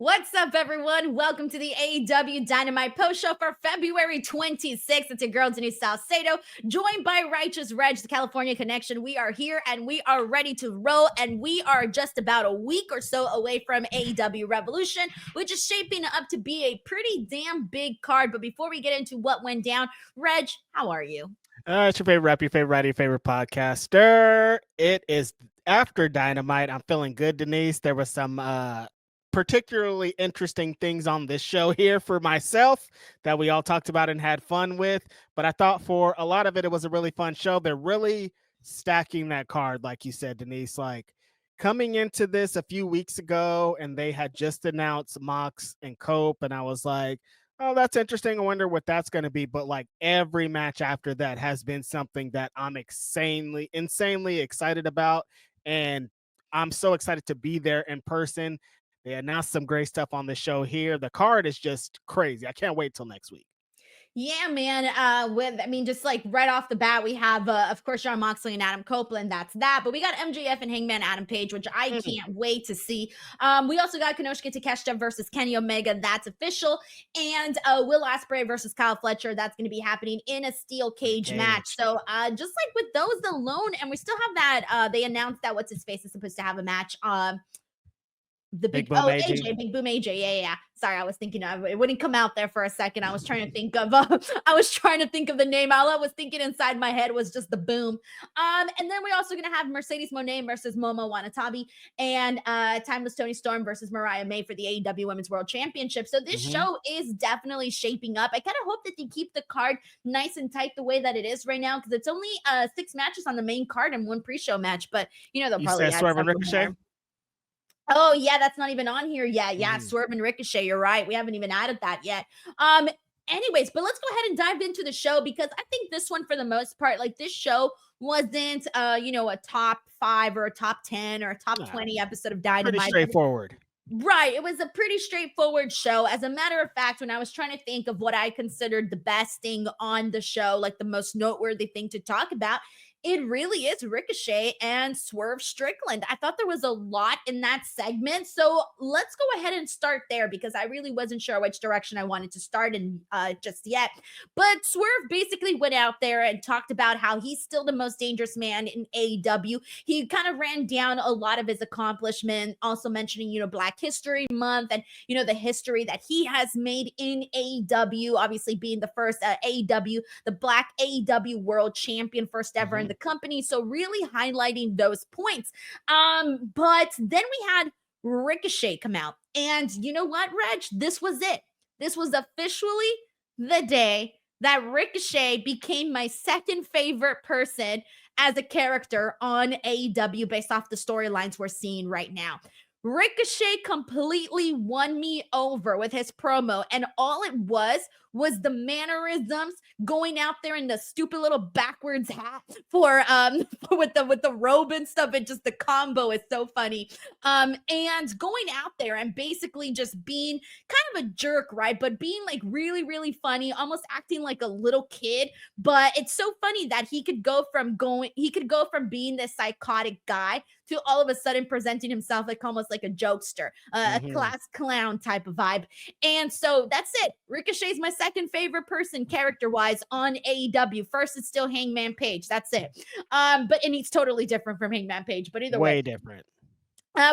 What's up, everyone? Welcome to the AEW Dynamite post show for February 26th. It's your girl, Denise Salcedo, joined by Righteous Reg, the California Connection. We are here and we are ready to roll, and we are just about a week or so away from AEW Revolution, which is shaping up to be a pretty damn big card. But before we get into what went down, Reg, how are you? It's your favorite rap, your favorite writer, your favorite podcaster. It is after Dynamite. I'm feeling good, Denise. There was some particularly interesting things on this show here for myself that we all talked about and had fun with. But I thought for a lot of it, it was a really fun show. They're really stacking that card, like you said, Denise. Like coming into this a few weeks ago, and they had just announced Mox and Cope, and I was like, oh, that's interesting. I wonder what that's going to be. But like every match after that has been something that I'm insanely excited about. And I'm so excited to be there in person. They announced some great stuff on the show here. The card is just crazy. I can't wait till next week. Yeah, man. Just like right off the bat, we have, of course, Jon Moxley and Adam Copeland. That's that. But we got MJF and Hangman Adam Page, which I can't wait to see. We also got Konosuke Takeshita versus Kenny Omega. That's official. And Will Ospreay versus Kyle Fletcher. That's going to be happening in a steel cage match. So just like with those alone, and we still have that. They announced that what's his face is supposed to have a match. The big boom AJ, big boom AJ. Yeah. Sorry, I was thinking of it wouldn't come out there for a second. I was trying to think of the name. All I was thinking inside my head was just the boom. And then we're also gonna have Mercedes Moné versus Momo Wanatabe, and Timeless Toni Storm versus Mariah May for the AEW Women's World Championship. So this show is definitely shaping up. I kind of hope that they keep the card nice and tight the way that it is right now, because it's only 6 matches on the main card and 1 pre-show match. But they'll probably add Swerve and Ricochet. Oh, yeah, that's not even on here yet. Yeah, Swerve and Ricochet, you're right. We haven't even added that yet. Anyways, but let's go ahead and dive into the show, because I think this one, for the most part, like this show wasn't, a top 5 or a top 10 or a top 20 episode of Dynamite. Pretty straightforward. Right. It was a pretty straightforward show. As a matter of fact, when I was trying to think of what I considered the best thing on the show, like the most noteworthy thing to talk about, it really is Ricochet and Swerve Strickland. I thought there was a lot in that segment. So let's go ahead and start there, because I really wasn't sure which direction I wanted to start in just yet. But Swerve basically went out there and talked about how he's still the most dangerous man in AEW. He kind of ran down a lot of his accomplishments, also mentioning, Black History Month and, the history that he has made in AEW, obviously being the first the Black AEW World Champion, first ever in the company. So really highlighting those points. But then we had Ricochet come out, and you know what, Reg? This was it. This was officially the day that Ricochet became my second favorite person as a character on AEW based off the storylines we're seeing right now. Ricochet completely won me over with his promo, and all it was the mannerisms, going out there in the stupid little backwards hat for with the robe and stuff. And just the combo is so funny. And going out there and basically just being kind of a jerk, right? But being like really, really funny, almost acting like a little kid. But it's so funny that he could go from being this psychotic guy to all of a sudden presenting himself like almost like a jokester, a class clown type of vibe. And so that's it. Ricochet's my second favorite person character-wise on AEW. First, it's still Hangman Page. That's it. And he's totally different from Hangman Page, but either way. Way different.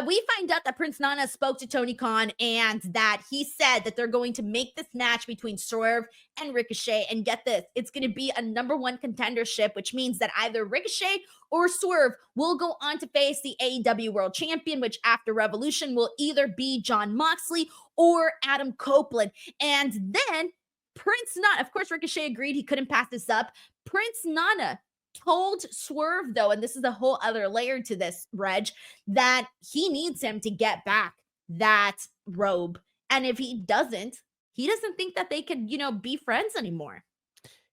We find out that Prince Nana spoke to Tony Khan, and that he said that they're going to make this match between Swerve and Ricochet. And get this, it's going to be a #1 contendership, which means that either Ricochet or Swerve will go on to face the AEW World Champion, which after Revolution will either be Jon Moxley or Adam Copeland. And then Prince Nana, of course, Ricochet agreed he couldn't pass this up. Prince Nana told Swerve, though, and this is a whole other layer to this, Reg, that he needs him to get back that robe. And if he doesn't think that they could, be friends anymore.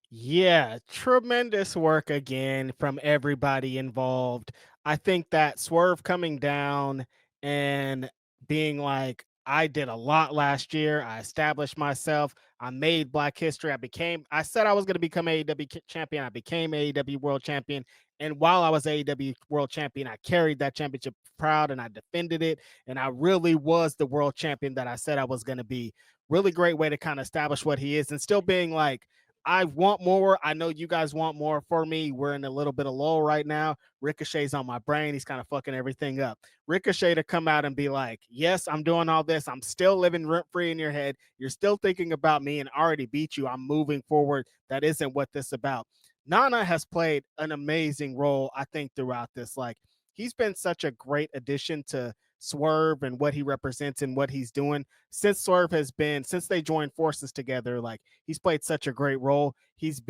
Yeah, tremendous work again from everybody involved. I think that Swerve coming down and being like, I did a lot last year. I established myself. I made Black history. I said I was going to become AEW champion. I became AEW World Champion. And while I was AEW World Champion, I carried that championship proud and I defended it. And I really was the world champion that I said I was going to be. Really great way to kind of establish what he is and still being like, I want more. I know you guys want more for me. We're in a little bit of lull right now. Ricochet's on my brain. He's kind of fucking everything up. Ricochet to come out and be like, yes, I'm doing all this. I'm still living rent free in your head. You're still thinking about me and already beat you. I'm moving forward. That isn't what this is about. Nana has played an amazing role, I think, throughout this. Like, he's been such a great addition to Swerve and what he represents and what he's doing since they joined forces together. Like, he's played such a great role. He's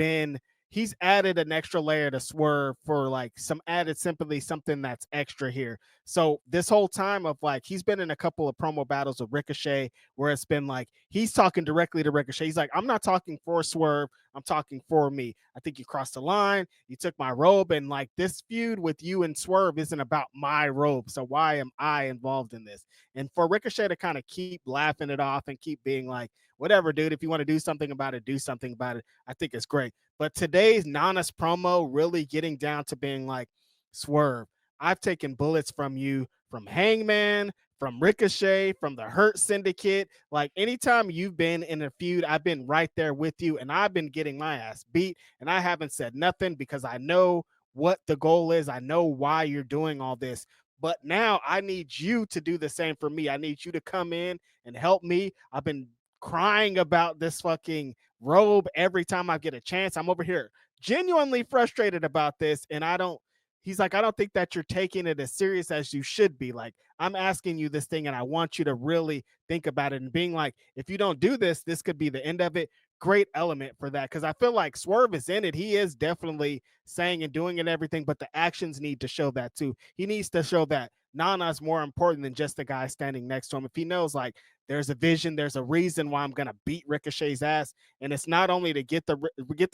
added an extra layer to Swerve for like some added sympathy, something that's extra here. So this whole time of like, he's been in a couple of promo battles with Ricochet where it's been like, he's talking directly to Ricochet. He's like, I'm not talking for Swerve. I'm talking for me. I think you crossed the line. You took my robe. And like, this feud with you and Swerve isn't about my robe. So why am I involved in this? And for Ricochet to kind of keep laughing it off and keep being like, whatever, dude, if you want to do something about it, do something about it. I think it's great. But today's Nana's promo really getting down to being like, Swerve, I've taken bullets from you, from Hangman, from Ricochet, from the Hurt Syndicate. Like, anytime you've been in a feud, I've been right there with you, and I've been getting my ass beat, and I haven't said nothing because I know what the goal is. I know why you're doing all this. But now I need you to do the same for me. I need you to come in and help me. I've been crying about this fucking robe every time I get a chance. I'm over here genuinely frustrated about this. And he's like, I don't think that you're taking it as serious as you should be. Like, I'm asking you this thing and I want you to really think about it and being like, if you don't do this, this could be the end of it. Great element for that. Cause I feel like Swerve is in it. He is definitely saying and doing and everything, but the actions need to show that too. He needs to show that Nana's more important than just the guy standing next to him. If he knows like there's a vision, there's a reason why I'm gonna beat Ricochet's ass, and it's not only to get the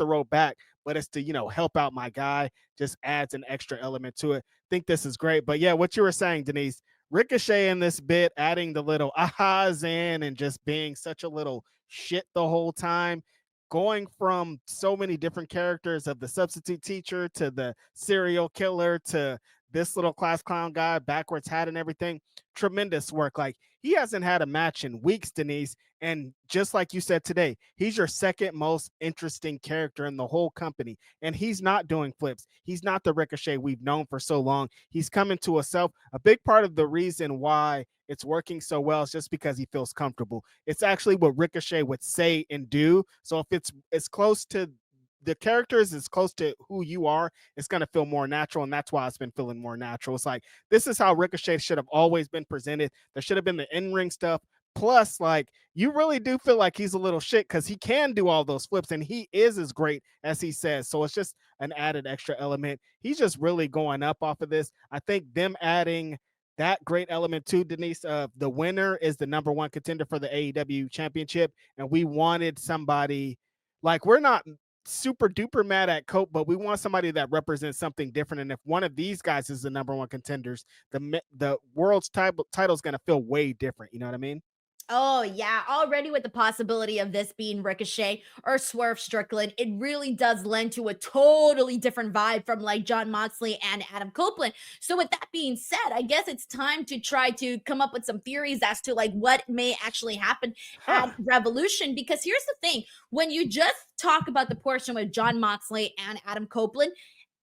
road back, but it's to help out my guy. Just adds an extra element to it. Think this is great. But yeah, what you were saying, Denise, Ricochet in this bit, adding the little ahas in and just being such a little shit the whole time, going from so many different characters of the substitute teacher to the serial killer to this little class clown guy, backwards hat and everything. Tremendous work. Like, he hasn't had a match in weeks, Denise. And just like you said today, he's your second most interesting character in the whole company. And he's not doing flips. He's not the Ricochet we've known for so long. He's coming to himself. A big part of the reason why it's working so well is just because he feels comfortable. It's actually what Ricochet would say and do. So if it's close to the characters, is close to who you are, it's going to feel more natural. And that's why it's been feeling more natural. It's like, this is how Ricochet should have always been presented. There should have been the in-ring stuff. Plus, like, you really do feel like he's a little shit because he can do all those flips and he is as great as he says. So it's just an added extra element. He's just really going up off of this. I think them adding that great element too, Denise, of the winner is the number one contender for the AEW championship. And we wanted somebody like, we're not super duper mad at Cope, but we want somebody that represents something different. And if one of these guys is the number one contenders, the world's title is going to feel way different. You know what I mean? Oh, yeah. Already with the possibility of this being Ricochet or Swerve Strickland, it really does lend to a totally different vibe from like John Moxley and Adam Copeland. So, with that being said, I guess it's time to try to come up with some theories as to like what may actually happen Huh. at Revolution. Because here's the thing, when you just talk about the portion with John Moxley and Adam Copeland,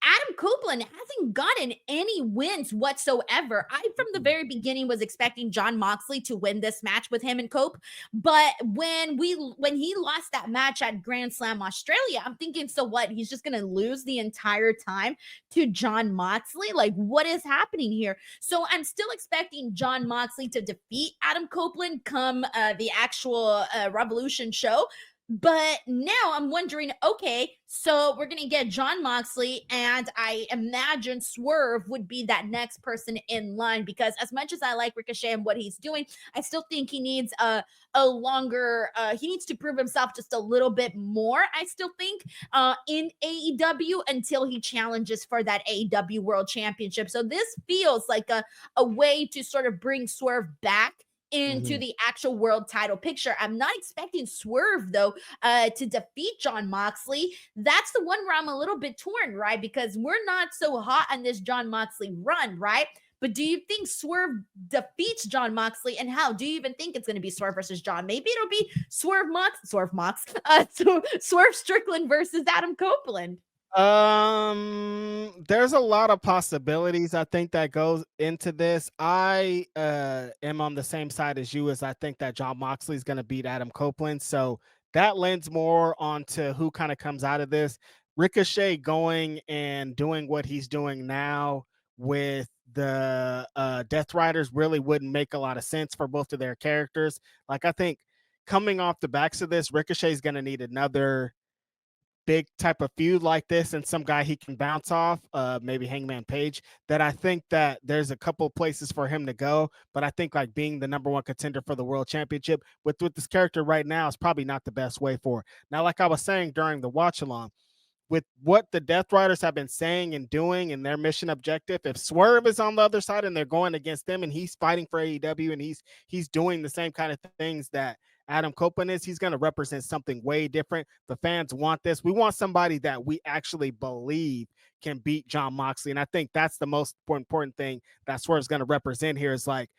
Adam Copeland hasn't gotten any wins whatsoever. I, from the very beginning, was expecting John Moxley to win this match with him and Cope. But when he lost that match at Grand Slam Australia, I'm thinking, so what? He's just gonna lose the entire time to John Moxley? Like, what is happening here? So I'm still expecting John Moxley to defeat Adam Copeland come the actual Revolution show. But now I'm wondering, okay, so we're going to get John Moxley, and I imagine Swerve would be that next person in line because as much as I like Ricochet and what he's doing, I still think he needs a longer, he needs to prove himself just a little bit more, I still think, in AEW until he challenges for that AEW World Championship. So this feels like a way to sort of bring Swerve back into Mhm. the actual world title picture. I'm not expecting Swerve though to defeat John Moxley. That's the one where I'm a little bit torn, right? Because we're not so hot on this John Moxley run, right? But do you think Swerve defeats John Moxley? And how do you even think it's going to be Swerve versus John? Maybe it'll be Swerve Strickland versus Adam Copeland. There's a lot of possibilities I think that goes into this. I am on the same side as you, as I think that John Moxley is going to beat Adam Copeland. So that lends more onto who kind of comes out of this. Ricochet going and doing what he's doing now with the Death Riders really wouldn't make a lot of sense for both of their characters. Like, I think coming off the backs of this, Ricochet is going to need another big type of feud like this and some guy he can bounce off, maybe Hangman Page, that I think that there's a couple places for him to go. But I think like being the number one contender for the world championship with this character right now is probably not the best way for it. Now, like I was saying during the watch along, with what the Death Riders have been saying and doing and their mission objective, if Swerve is on the other side and they're going against them and he's fighting for AEW and he's doing the same kind of things that Adam Copeland is, he's going to represent something way different. The fans want this. We want somebody that we actually believe can beat John Moxley. And I think that's the most important thing that Swerve's going to represent here is like,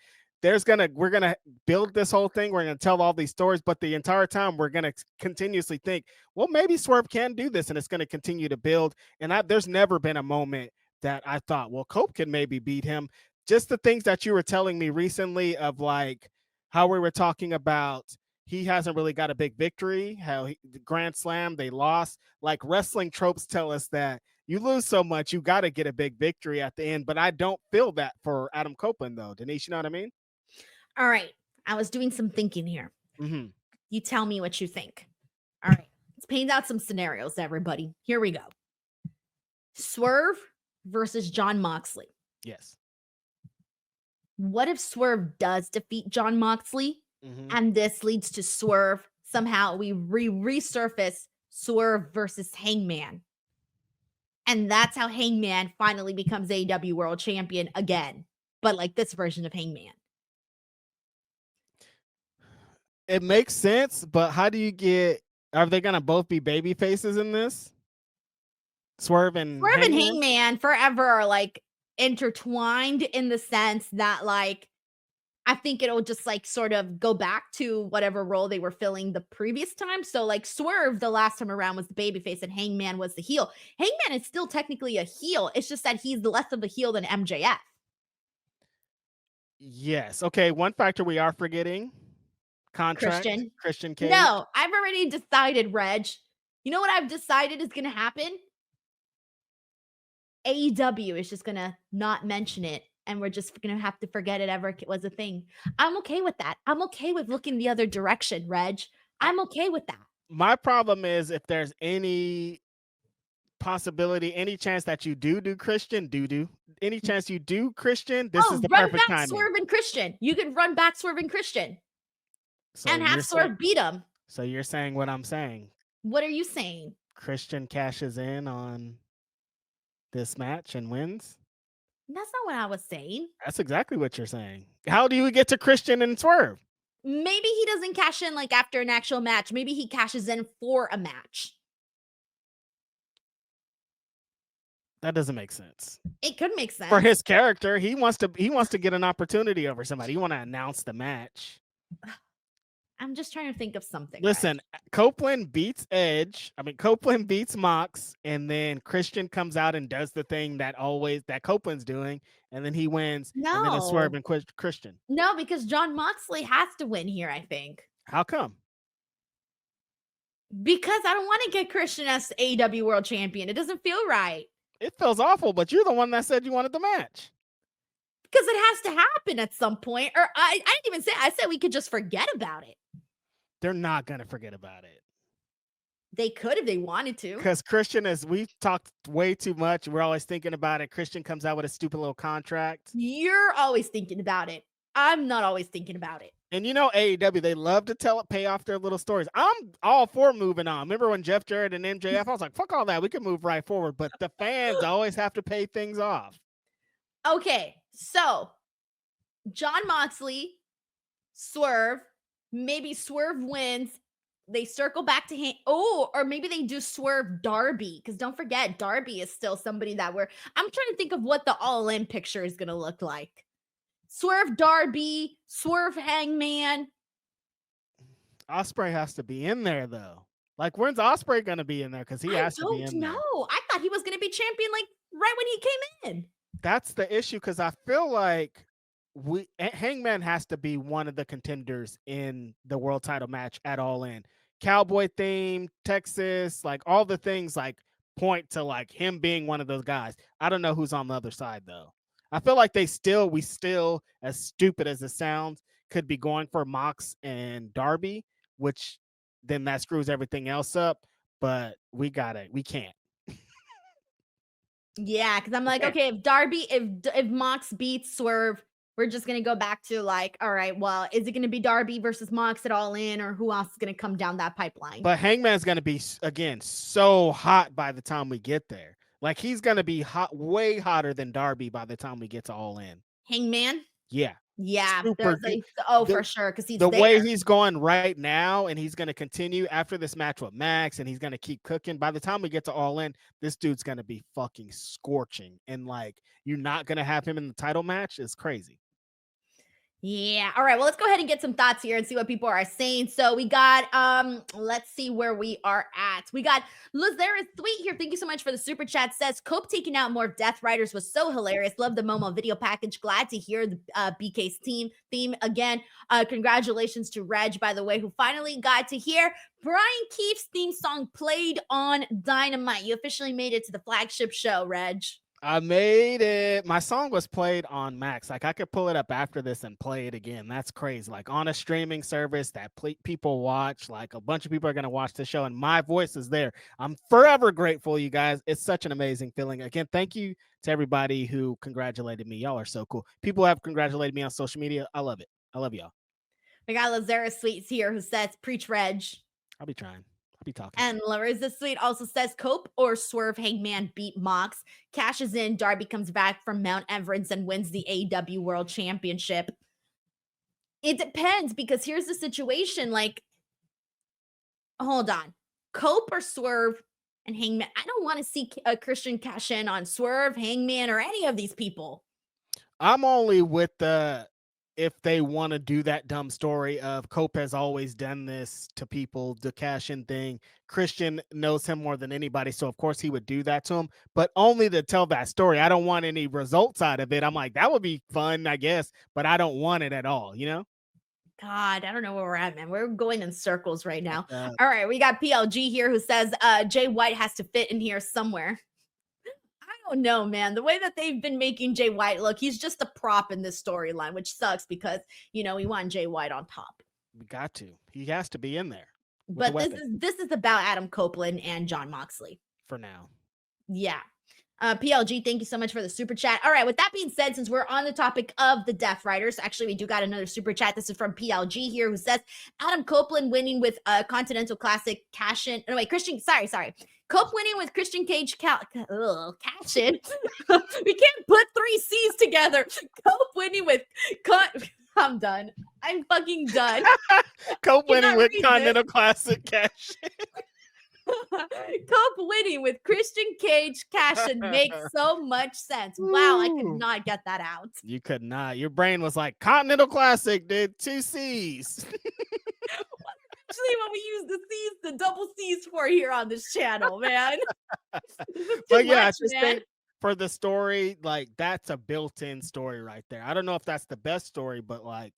we're gonna build this whole thing. We're gonna tell all these stories, but the entire time we're gonna continuously think, well, maybe Swerve can do this, and it's gonna continue to build. And there's never been a moment that I thought, well, Cope can maybe beat him. Just the things that you were telling me recently of like how we were talking about he hasn't really got a big victory, the Grand Slam, they lost. Like wrestling tropes tell us that you lose so much, you got to get a big victory at the end. But I don't feel that for Adam Copeland, though. Denise, you know what I mean? All right. I was doing some thinking here. Mm-hmm. You tell me what you think. All right. Let's paint out some scenarios, everybody. Here we go. Swerve versus John Moxley. Yes. What if Swerve does defeat John Moxley and this leads to Swerve? Somehow we resurface Swerve versus Hangman. And that's how Hangman finally becomes AEW World Champion again. But like this version of Hangman. It makes sense, but how do you are they going to both be baby faces in this? Swerve and Hangman forever are like intertwined in the sense that like I think it'll just like sort of go back to whatever role they were filling the previous time. So like Swerve the last time around was the babyface and Hangman was the heel. Hangman is still technically a heel. It's just that he's less of a heel than MJF. Yes. Okay. One factor we are forgetting. Contract. Christian Cage. No, I've already decided, Reg. You know what I've decided is going to happen? AEW is just going to not mention it. And we're just going to have to forget it ever was a thing. I'm okay with that. I'm okay with looking the other direction, Reg. I'm okay with that. My problem is if there's any possibility, any chance that you do Christian, any chance you do Christian, this is the perfect time. Swerve and Christian. You can run back Swerve and Christian. So and have Swerve beat him. So you're saying what I'm saying. What are you saying? Christian cashes in on this match and wins? That's not what I was saying. That's exactly what you're saying. How do you get to Christian and Swerve? Maybe he doesn't cash in like after an actual match. Maybe he cashes in for a match. That doesn't make sense. It could make sense. For his character, he wants to get an opportunity over somebody. You want to announce the match. I'm just trying to think of something. Listen, right? Copeland beats Edge. I mean, Copeland beats Mox, and then Christian comes out and does the thing that Copeland's doing, and then he wins. No. And then it's Swerve and Christian. No, because John Moxley has to win here, I think. How come? Because I don't want to get Christian as AEW World Champion. It doesn't feel right. It feels awful, but you're the one that said you wanted the match. Because it has to happen at some point. Or I didn't even say, I said we could just forget about it. They're not going to forget about it. They could if they wanted to. Because Christian, we've talked way too much. We're always thinking about it. Christian comes out with a stupid little contract. You're always thinking about it. I'm not always thinking about it. And you know AEW, they love to pay off their little stories. I'm all for moving on. Remember when Jeff Jarrett and MJF, I was like, fuck all that. We can move right forward. But the fans always have to pay things off. Okay, so John Moxley, Swerve. Maybe Swerve wins. They circle back to or maybe they do Swerve Darby, because don't forget Darby is still somebody that I'm trying to think of what the all-in picture is gonna look like. Swerve Darby, Swerve Hangman. Osprey has to be in there though. Like, when's Osprey gonna be in there? Because he has to be in there. I thought he was gonna be champion like right when he came in. That's the issue, because I feel like Hangman has to be one of the contenders in the world title match at All In. Cowboy theme, Texas, like all the things like point to like him being one of those guys. I don't know who's on the other side though. I feel like we still, as stupid as it sounds, could be going for Mox and Darby, which then that screws everything else up. But we can't. Yeah, because I'm like, okay, if Darby, if Mox beats Swerve, we're just gonna go back to like, all right, well, is it gonna be Darby versus Mox at All In, or who else is gonna come down that pipeline? But Hangman's gonna be again so hot by the time we get there. Like, he's gonna be hot, way hotter than Darby by the time we get to All In. Hangman? Yeah. Yeah. For sure. Because the way he's going right now, and he's gonna continue after this match with Max, and he's gonna keep cooking. By the time we get to All In, this dude's gonna be fucking scorching. And like, you're not gonna have him in the title match. It's crazy. Yeah. All right. Well, let's go ahead and get some thoughts here and see what people are saying. So we got, let's see where we are at. We got Lazarus Sweet here. Thank you so much for the super chat. Says Cope taking out more Death Riders was so hilarious. Love the Momo video package. Glad to hear the BK's theme again. Congratulations to Reg, by the way, who finally got to hear Brian Keefe's theme song played on Dynamite. You officially made it to the flagship show, Reg. I made it. My song was played on Max. Like, I could pull it up after this and play it again. That's crazy. Like, on a streaming service that people watch. Like, a bunch of people are going to watch the show, and my voice is there. I'm forever grateful, you guys. It's such an amazing feeling. Again, thank you to everybody who congratulated me. Y'all are so cool. People have congratulated me on social media. I love it. I love y'all. We got Lazarus Sweets here who says, preach Reg. I'll be trying. I'll be talking. And Larissa Sweet also says Cope or Swerve Hangman beat Mox. Cashes in. Darby comes back from Mount Everest and wins the AEW World Championship. It depends, because here's the situation. Like, hold on. Cope or Swerve and Hangman. I don't want to see a Christian cash in on Swerve, Hangman, or any of these people. I'm only with if they want to do that dumb story of Cope has always done this to people, the cash in thing. Christian knows him more than anybody, so of course he would do that to him, but only to tell that story. I don't want any results out of it. I'm like, that would be fun, I guess, but I don't want it at all, you know? God, I don't know where we're at, man. We're going in circles right now. All right, we got PLG here who says Jay White has to fit in here somewhere. I don't know, man. The way that they've been making Jay White look, he's just a prop in this storyline, which sucks because, we want Jay White on top. We got to. He has to be in there. But this is about Adam Copeland and Jon Moxley. For now. Yeah. PLG, thank you so much for the super chat. All right, with that being said, since we're on the topic of the Death Riders, actually, we do got another super chat. This is from PLG here, who says Adam Copeland winning with a Continental Classic cash in. No, wait, Christian, sorry. Cope winning with Christian Cage cash in. We can't put 3 C's together. Cope winning with I'm done. I'm fucking done. Cope winning with Continental Classic cash in. Cope winning with Christian Cage cash in makes so much sense. Wow, I could not get that out. You could not. Your brain was like, Continental Classic did 2 C's. Actually, what we use the C's, the double C's for here on this channel, man. But yeah, I just think for the story, like, that's a built-in story right there. I don't know if that's the best story, but like,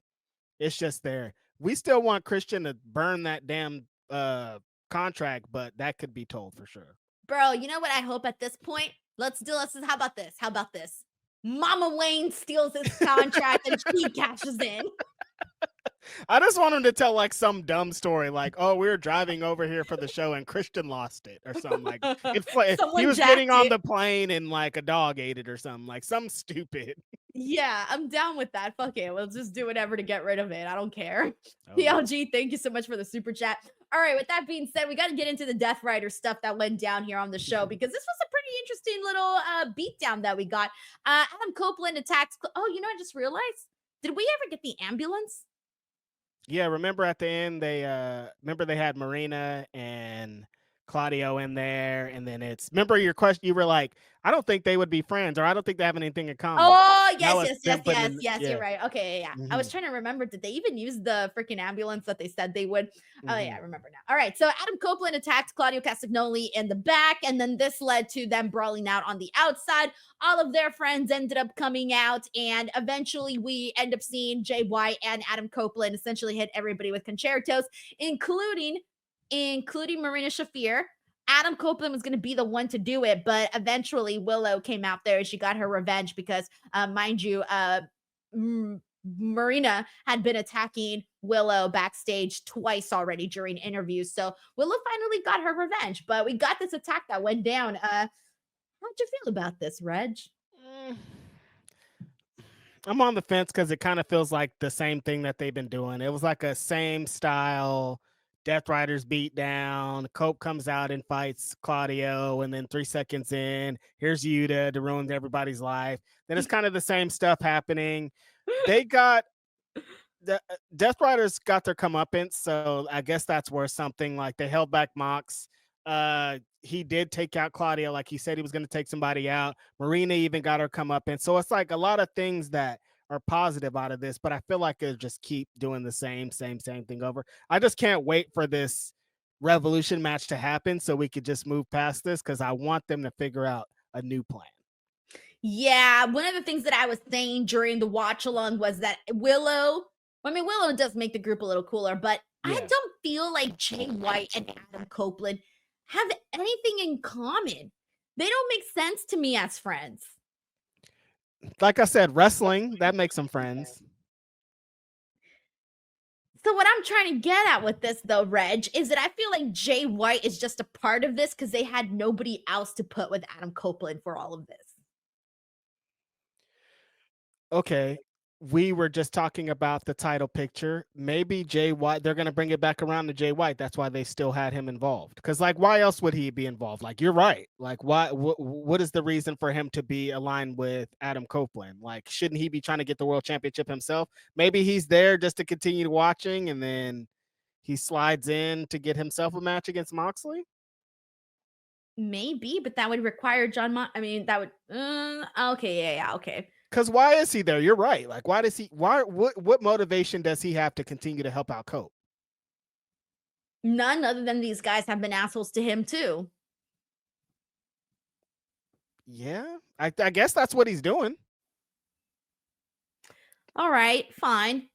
it's just there. We still want Christian to burn that damn contract, but that could be told for sure. Bro, you know what I hope at this point? How about this? Mama Wayne steals his contract and she cashes in. I just want him to tell like some dumb story, like, oh, we were driving over here for the show and Christian lost it or something. Like, he was getting on the plane and like a dog ate it or something, like some stupid. Yeah, I'm down with that. Fuck it. We'll just do whatever to get rid of it. I don't care. Oh. PLG, thank you so much for the super chat. All right, with that being said, we got to get into the Death Rider stuff that went down here on the show, because this was a pretty interesting little beatdown that we got. Adam Copeland attacks. Oh, I just realized, did we ever get the ambulance? Yeah, remember at the end they remember they had Marina and Claudio in there, and then it's remember your question. You were like, I don't think they would be friends, or I don't think they have anything in common. Oh, That yes, was yes, yes, them putting yes, in, yes, you're yeah. right. Okay, yeah, yeah. I was Hmm. trying to remember, did they even use the freaking ambulance that they said they would? Oh, yeah, Hmm. I remember now. All right, so Adam Copeland attacked Claudio Castagnoli in the back, and then this led to them brawling out on the outside. All of their friends ended up coming out, and eventually we end up seeing Jay White and Adam Copeland essentially hit everybody with concertos, including Marina Shafir. Adam Copeland was going to be the one to do it, but eventually Willow came out there and she got her revenge because, mind you, Marina had been attacking Willow backstage twice already during interviews. So Willow finally got her revenge, but we got this attack that went down. How'd you feel about this, Reg? I'm on the fence because it kind of feels like the same thing that they've been doing. It was like a same style Death Riders beat down. Cope comes out and fights Claudio, and then 3 seconds in, here's Yuta to ruin everybody's life. Then it's kind of the same stuff happening. They got the Death Riders got their comeuppance, so I guess that's worth something. Like they held back Mox. He did take out Claudio, like he said he was going to take somebody out. Marina even got her comeuppance, so it's like a lot of things that are positive out of this. But I feel like it just keep doing the same thing over. I just can't wait for this Revolution match to happen so we could just move past this because I want them to figure out a new plan. Yeah, one of the things that I was saying during the watch along was that Willow does make the group a little cooler, but I Yeah. don't feel like Jay White and Adam Copeland have anything in common. They don't make sense to me as friends. Like I said, wrestling, that makes them friends. So what I'm trying to get at with this though, Reg, is that I feel like Jay White is just a part of this because they had nobody else to put with Adam Copeland for all of this. Okay, we were just talking about the title picture. Maybe Jay White, they're going to bring it back around to Jay White. That's why they still had him involved. Because, like, why else would he be involved? Like, you're right. Like, why? What is the reason for him to be aligned with Adam Copeland? Like, shouldn't he be trying to get the world championship himself? Maybe he's there just to continue watching, and then he slides in to get himself a match against Moxley. Maybe, but that would require I mean, that would. Okay, yeah, okay. Because why is he there? You're right. Like, why does he? Why? What motivation does he have to continue to help out Cope? None other than these guys have been assholes to him too. Yeah, I guess that's what he's doing. All right, fine.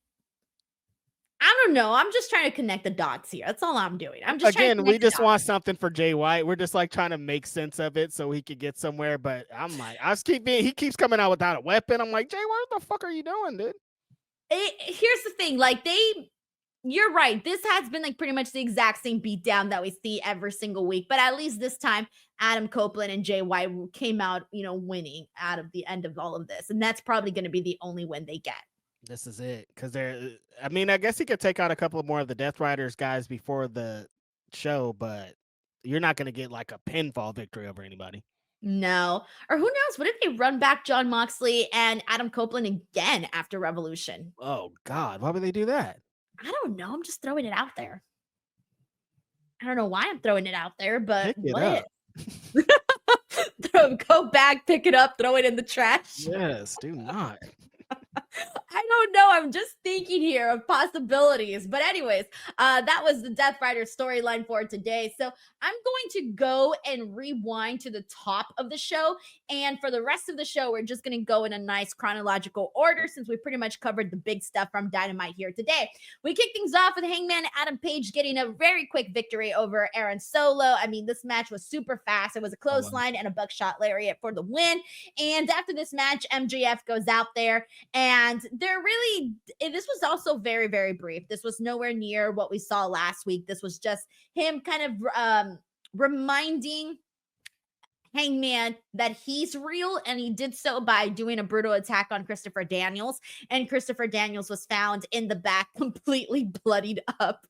I don't know. I'm just trying to connect the dots here. That's all I'm doing. I'm just trying to Again, we connect the just dots. want something for Jay White. We're just like trying to make sense of it so he could get somewhere. But I'm like, he keeps coming out without a weapon. I'm like, Jay, what the fuck are you doing, dude? Here's the thing, you're right. This has been like pretty much the exact same beatdown that we see every single week, but at least this time, Adam Copeland and Jay White came out, winning out of the end of all of this, and that's probably going to be the only win they get. This is it. Because I mean, I guess he could take out a couple more of the Death Riders guys before the show, but you're not going to get like a pinfall victory over anybody. No. Or who knows? What if they run back John Moxley and Adam Copeland again after Revolution? Oh, God. Why would they do that? I don't know. I'm just throwing it out there. I don't know why I'm throwing it out there, but Pick it what up. if? Go back, pick it up, throw it in the trash. Yes, do not. I don't know. I'm just thinking here of possibilities. But anyways, that was the Death Rider storyline for today. So I'm going to go and rewind to the top of the show. And for the rest of the show, we're just going to go in a nice chronological order since we pretty much covered the big stuff from Dynamite here today. We kick things off with Hangman Adam Page getting a very quick victory over Aaron Solo. I mean, this match was super fast. It was a clothesline and a buckshot lariat for the win. And after this match, MJF goes out there and this was also very, very brief. This was nowhere near what we saw last week. This was just him kind of reminding Hangman that he's real, and he did so by doing a brutal attack on Christopher Daniels. And Christopher Daniels was found in the back completely bloodied up.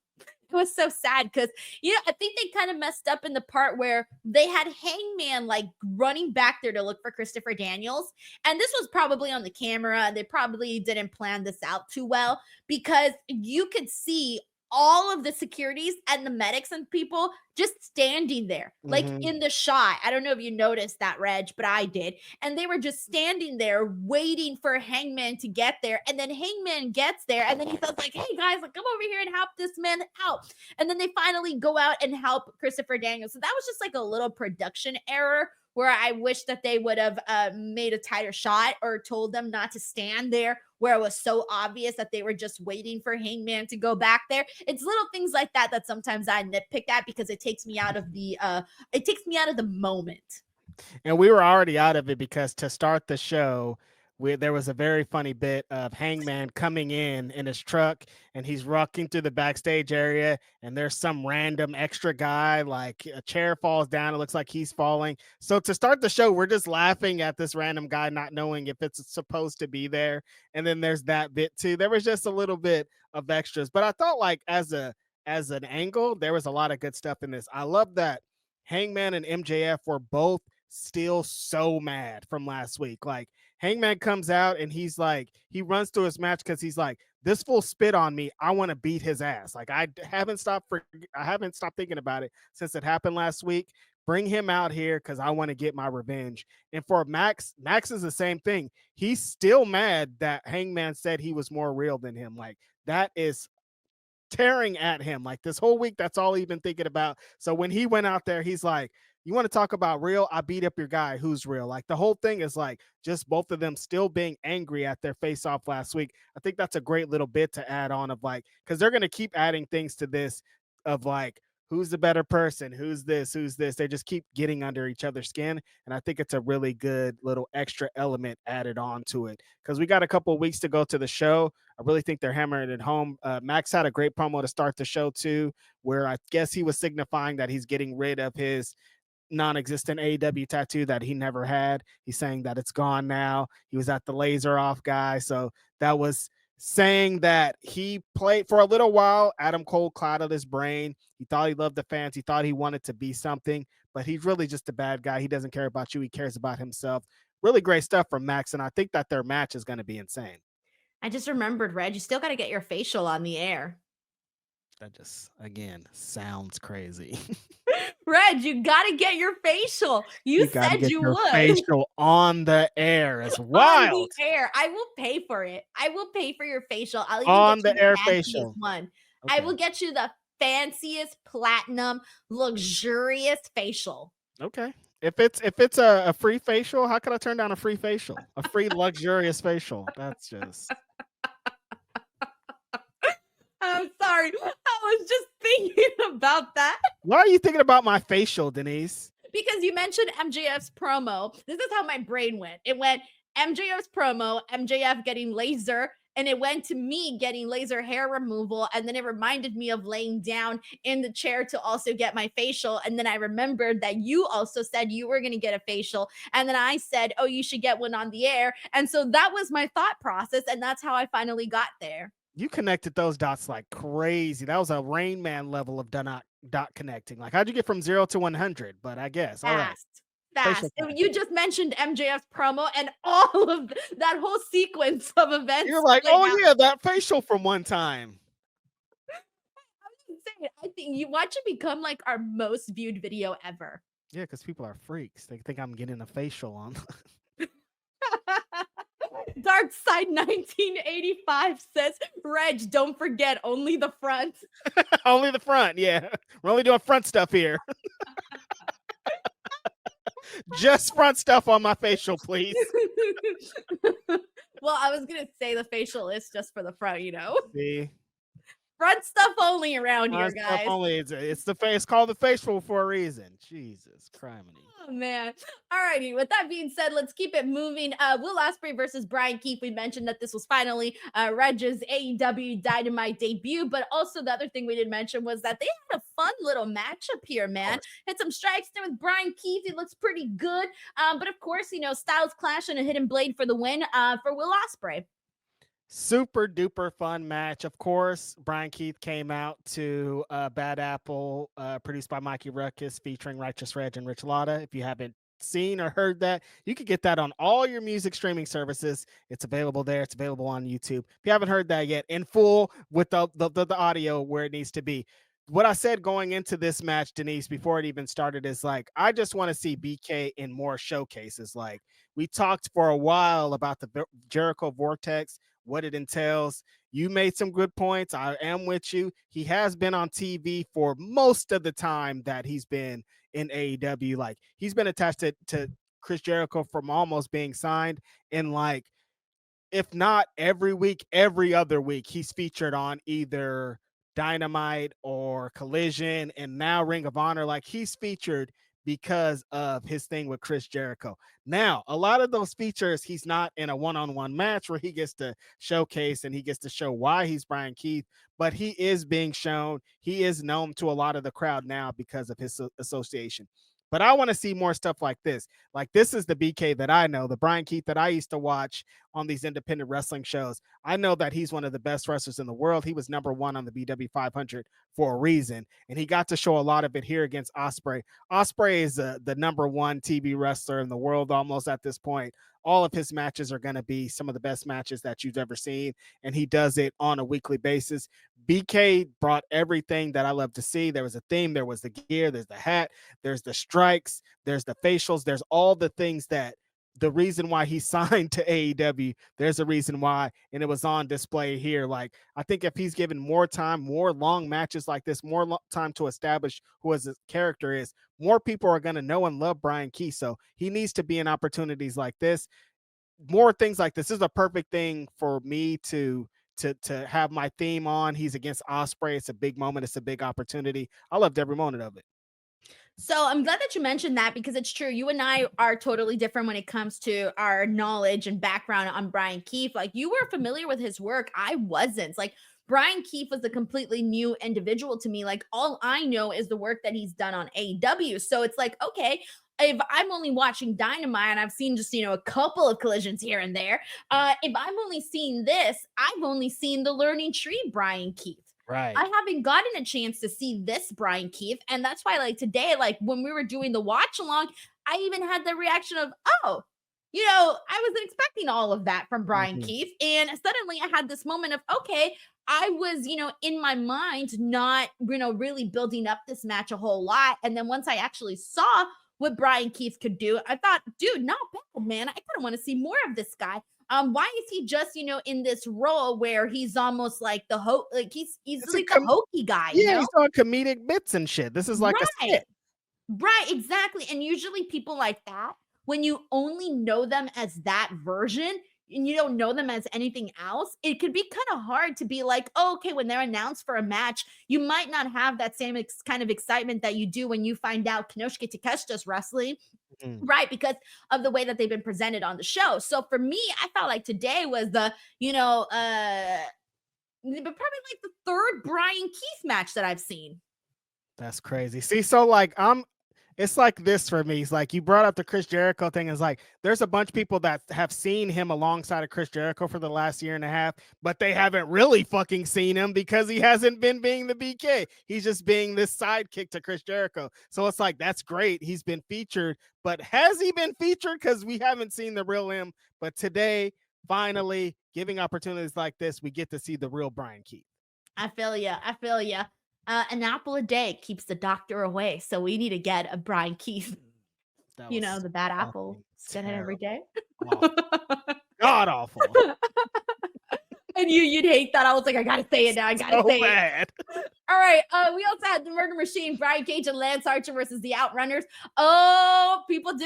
It was so sad because, I think they kind of messed up in the part where they had Hangman like running back there to look for Christopher Daniels. And this was probably on the camera, and they probably didn't plan this out too well because you could see all of the securities and the medics and people just standing there, like Mhm. in the shot. I don't know if you noticed that, Reg, but I did. And they were just standing there waiting for Hangman to get there. And then Hangman gets there, and then he says, like, hey guys, like, come over here and help this man out. And then they finally go out and help Christopher Daniels. So that was just like a little production error where I wish that they would have made a tighter shot or told them not to stand there where it was so obvious that they were just waiting for Hangman to go back there. It's little things like that that sometimes I nitpick at because it takes me out of the moment. And we were already out of it because to start the show, there was a very funny bit of Hangman coming in his truck, and he's rocking through the backstage area, and there's some random extra guy, like a chair falls down. It looks like he's falling. So to start the show, we're just laughing at this random guy, not knowing if it's supposed to be there. And then there's that bit too. There was just a little bit of extras, but I thought like as an angle, there was a lot of good stuff in this. I love that Hangman and MJF were both still so mad from last week. Like Hangman comes out and he's like, he runs through his match because he's like, this fool spit on me. I want to beat his ass. Like I haven't stopped thinking about it since it happened last week. Bring him out here because I want to get my revenge. And for Max is the same thing. He's still mad that Hangman said he was more real than him. Like that is tearing at him. Like this whole week, that's all he's been thinking about. So when he went out there, he's like, you want to talk about real? I beat up your guy. Who's real? Like the whole thing is like just both of them still being angry at their face off last week. I think that's a great little bit to add on of like, because they're going to keep adding things to this of like, who's the better person? Who's this? Who's this? They just keep getting under each other's skin. And I think it's a really good little extra element added on to it because we got a couple of weeks to go to the show. I really think they're hammering it home. Max had a great promo to start the show too, where I guess he was signifying that he's getting rid of his non-existent AEW tattoo that he never had. He's saying that it's gone now. He was at the laser off guy. So that was saying that he played for a little while. Adam Cole clouded his brain. He thought he loved the fans. He thought he wanted to be something, but he's really just a bad guy. He doesn't care about you. He cares about himself. Really great stuff from Max. And I think that their match is going to be insane. I just remembered, Reg, you still got to get your facial on the air. That just, again, sounds crazy. Reg, you got to get your facial. You said you would. Facial on the air as wild. On the air. I will pay for it. I will pay for your facial. I'll even on get the air facial one. Okay. I will get you the fanciest, platinum, luxurious facial. Okay. If it's a free facial, how can I turn down a free facial? A free luxurious facial. That's just I'm sorry. I was just thinking about that. Why are you thinking about my facial, Denise? Because you mentioned MJF's promo. This is how my brain went. It went MJF's promo, MJF getting laser, and it went to me getting laser hair removal. And then it reminded me of laying down in the chair to also get my facial. And then I remembered that you also said you were going to get a facial. And then I said, oh, you should get one on the air. And so that was my thought process. And that's how I finally got there. You connected those dots like crazy. That was a Rain Man level of dot connecting. Like, how'd you get from 0 to 100? But I guess. Fast. You just mentioned MJF's promo and all of that whole sequence of events. You're like, oh yeah, that facial from one time. I think you watch it become like our most viewed video ever. Yeah, because people are freaks. They think I'm getting a facial on. Dark Side 1985 says, Reg, don't forget, only the front. Only the front, yeah. We're only doing front stuff here. Just front stuff on my facial, please. Well, I was going to say the facial is just for the front, you know? See? Front stuff only around here, guys. Only. It's the face called the facial for a reason. Jesus criminy. Oh man. Alrighty. With that being said, let's keep it moving. Will Ospreay versus Brian Keefe. We mentioned that this was finally Reg's AEW Dynamite debut, but also the other thing we didn't mention was that they had a fun little matchup here, man. Had some strikes there with Brian Keefe. He looks pretty good. But of course, Styles Clash and a hidden blade for the win for Will Ospreay. Super duper fun match. Of course, Brian Keith came out to Bad Apple, produced by Mikey Ruckus, featuring Righteous Reg and Rich Latta. If you haven't seen or heard that, you can get that on all your music streaming services. It's available there. It's available on YouTube. If you haven't heard that yet, in full with the audio where it needs to be. What I said going into this match, Denise, before it even started, is like, I just want to see BK in more showcases. Like, we talked for a while about the Jericho Vortex, what it entails. You made some good points. I am with you. He has been on TV for most of the time that he's been in AEW. Like, he's been attached to Chris Jericho from almost being signed. And like, if not every week, every other week, he's featured on either Dynamite or Collision and now Ring of Honor. Like, he's featured because of his thing with Chris Jericho. Now, a lot of those features, he's not in a one-on-one match where he gets to showcase and he gets to show why he's Brian Keith, but he is being shown. He is known to a lot of the crowd now because of his association. But I want to see more stuff like this. Like, this is the BK that I know, the Brian Keith that I used to watch on these independent wrestling shows. I know that he's one of the best wrestlers in the world. He was number one on the BW 500 for a reason, and he got to show a lot of it here against Ospreay. Ospreay is the number one TV wrestler in the world almost at this point. All of his matches are going to be some of the best matches that you've ever seen, and he does it on a weekly basis. BK brought everything that I love to see. There was a theme, there was the gear, there's the hat, there's the strikes, there's the facials, there's all the things that the reason why he signed to AEW, there's a reason why, and it was on display here. Like, I think if he's given more time, more long matches like this, more time to establish who his character is, more people are going to know and love Brian Keith. So he needs to be in opportunities like this, more things like this. This is a perfect thing for me to have my theme on. He's against Ospreay. It's a big moment. It's a big opportunity. I loved every moment of it. So I'm glad that you mentioned that because it's true. You and I are totally different when it comes to our knowledge and background on Brian Keefe. Like, you were familiar with his work. I wasn't. Like, Brian Keefe was a completely new individual to me. Like, all I know is the work that he's done on AEW. So it's like, okay, if I'm only watching Dynamite and I've seen just, a couple of collisions here and there, if I'm only seeing this, I've only seen the Learning Tree Brian Keefe. Right. I haven't gotten a chance to see this Brian Keefe. And that's why, like, today, like, when we were doing the watch along, I even had the reaction of, oh, I wasn't expecting all of that from Brian Keefe. And suddenly I had this moment of, okay, I was, in my mind, not, really building up this match a whole lot. And then once I actually saw what Brian Keefe could do, I thought, dude, not bad, man. I kind of want to see more of this guy. Why is he just, in this role where he's almost like the like he's like the hokey guy, Yeah, he's on comedic bits and shit. This is like a skit. Right, exactly. And usually people like that, when you only know them as that version and you don't know them as anything else, it could be kind of hard to be like, oh, okay, when they're announced for a match, you might not have that same kind of excitement that you do when you find out Konosuke Takeshita's wrestling. Right, because of the way that they've been presented on the show. So for me, I felt like today was the, probably like the third Brian Keefe match that I've seen. That's crazy. See, so like it's like this for me. It's like you brought up the Chris Jericho thing. It's like there's a bunch of people that have seen him alongside of Chris Jericho for the last year and a half, but they haven't really fucking seen him because he hasn't been being the BK. He's just being this sidekick to Chris Jericho. So it's like, that's great. He's been featured, but has he been featured? Because we haven't seen the real him. But today, finally, giving opportunities like this, we get to see the real Brian Keith. I feel you. An apple a day keeps the doctor away. So we need to get a Brian Keefe, the bad apple. Get it every day. Awful. God awful. And you'd hate that. I was like, I gotta say it now. I gotta say it. All right. We also had the Murder Machine, Brian Cage and Lance Archer versus the Outrunners. Oh,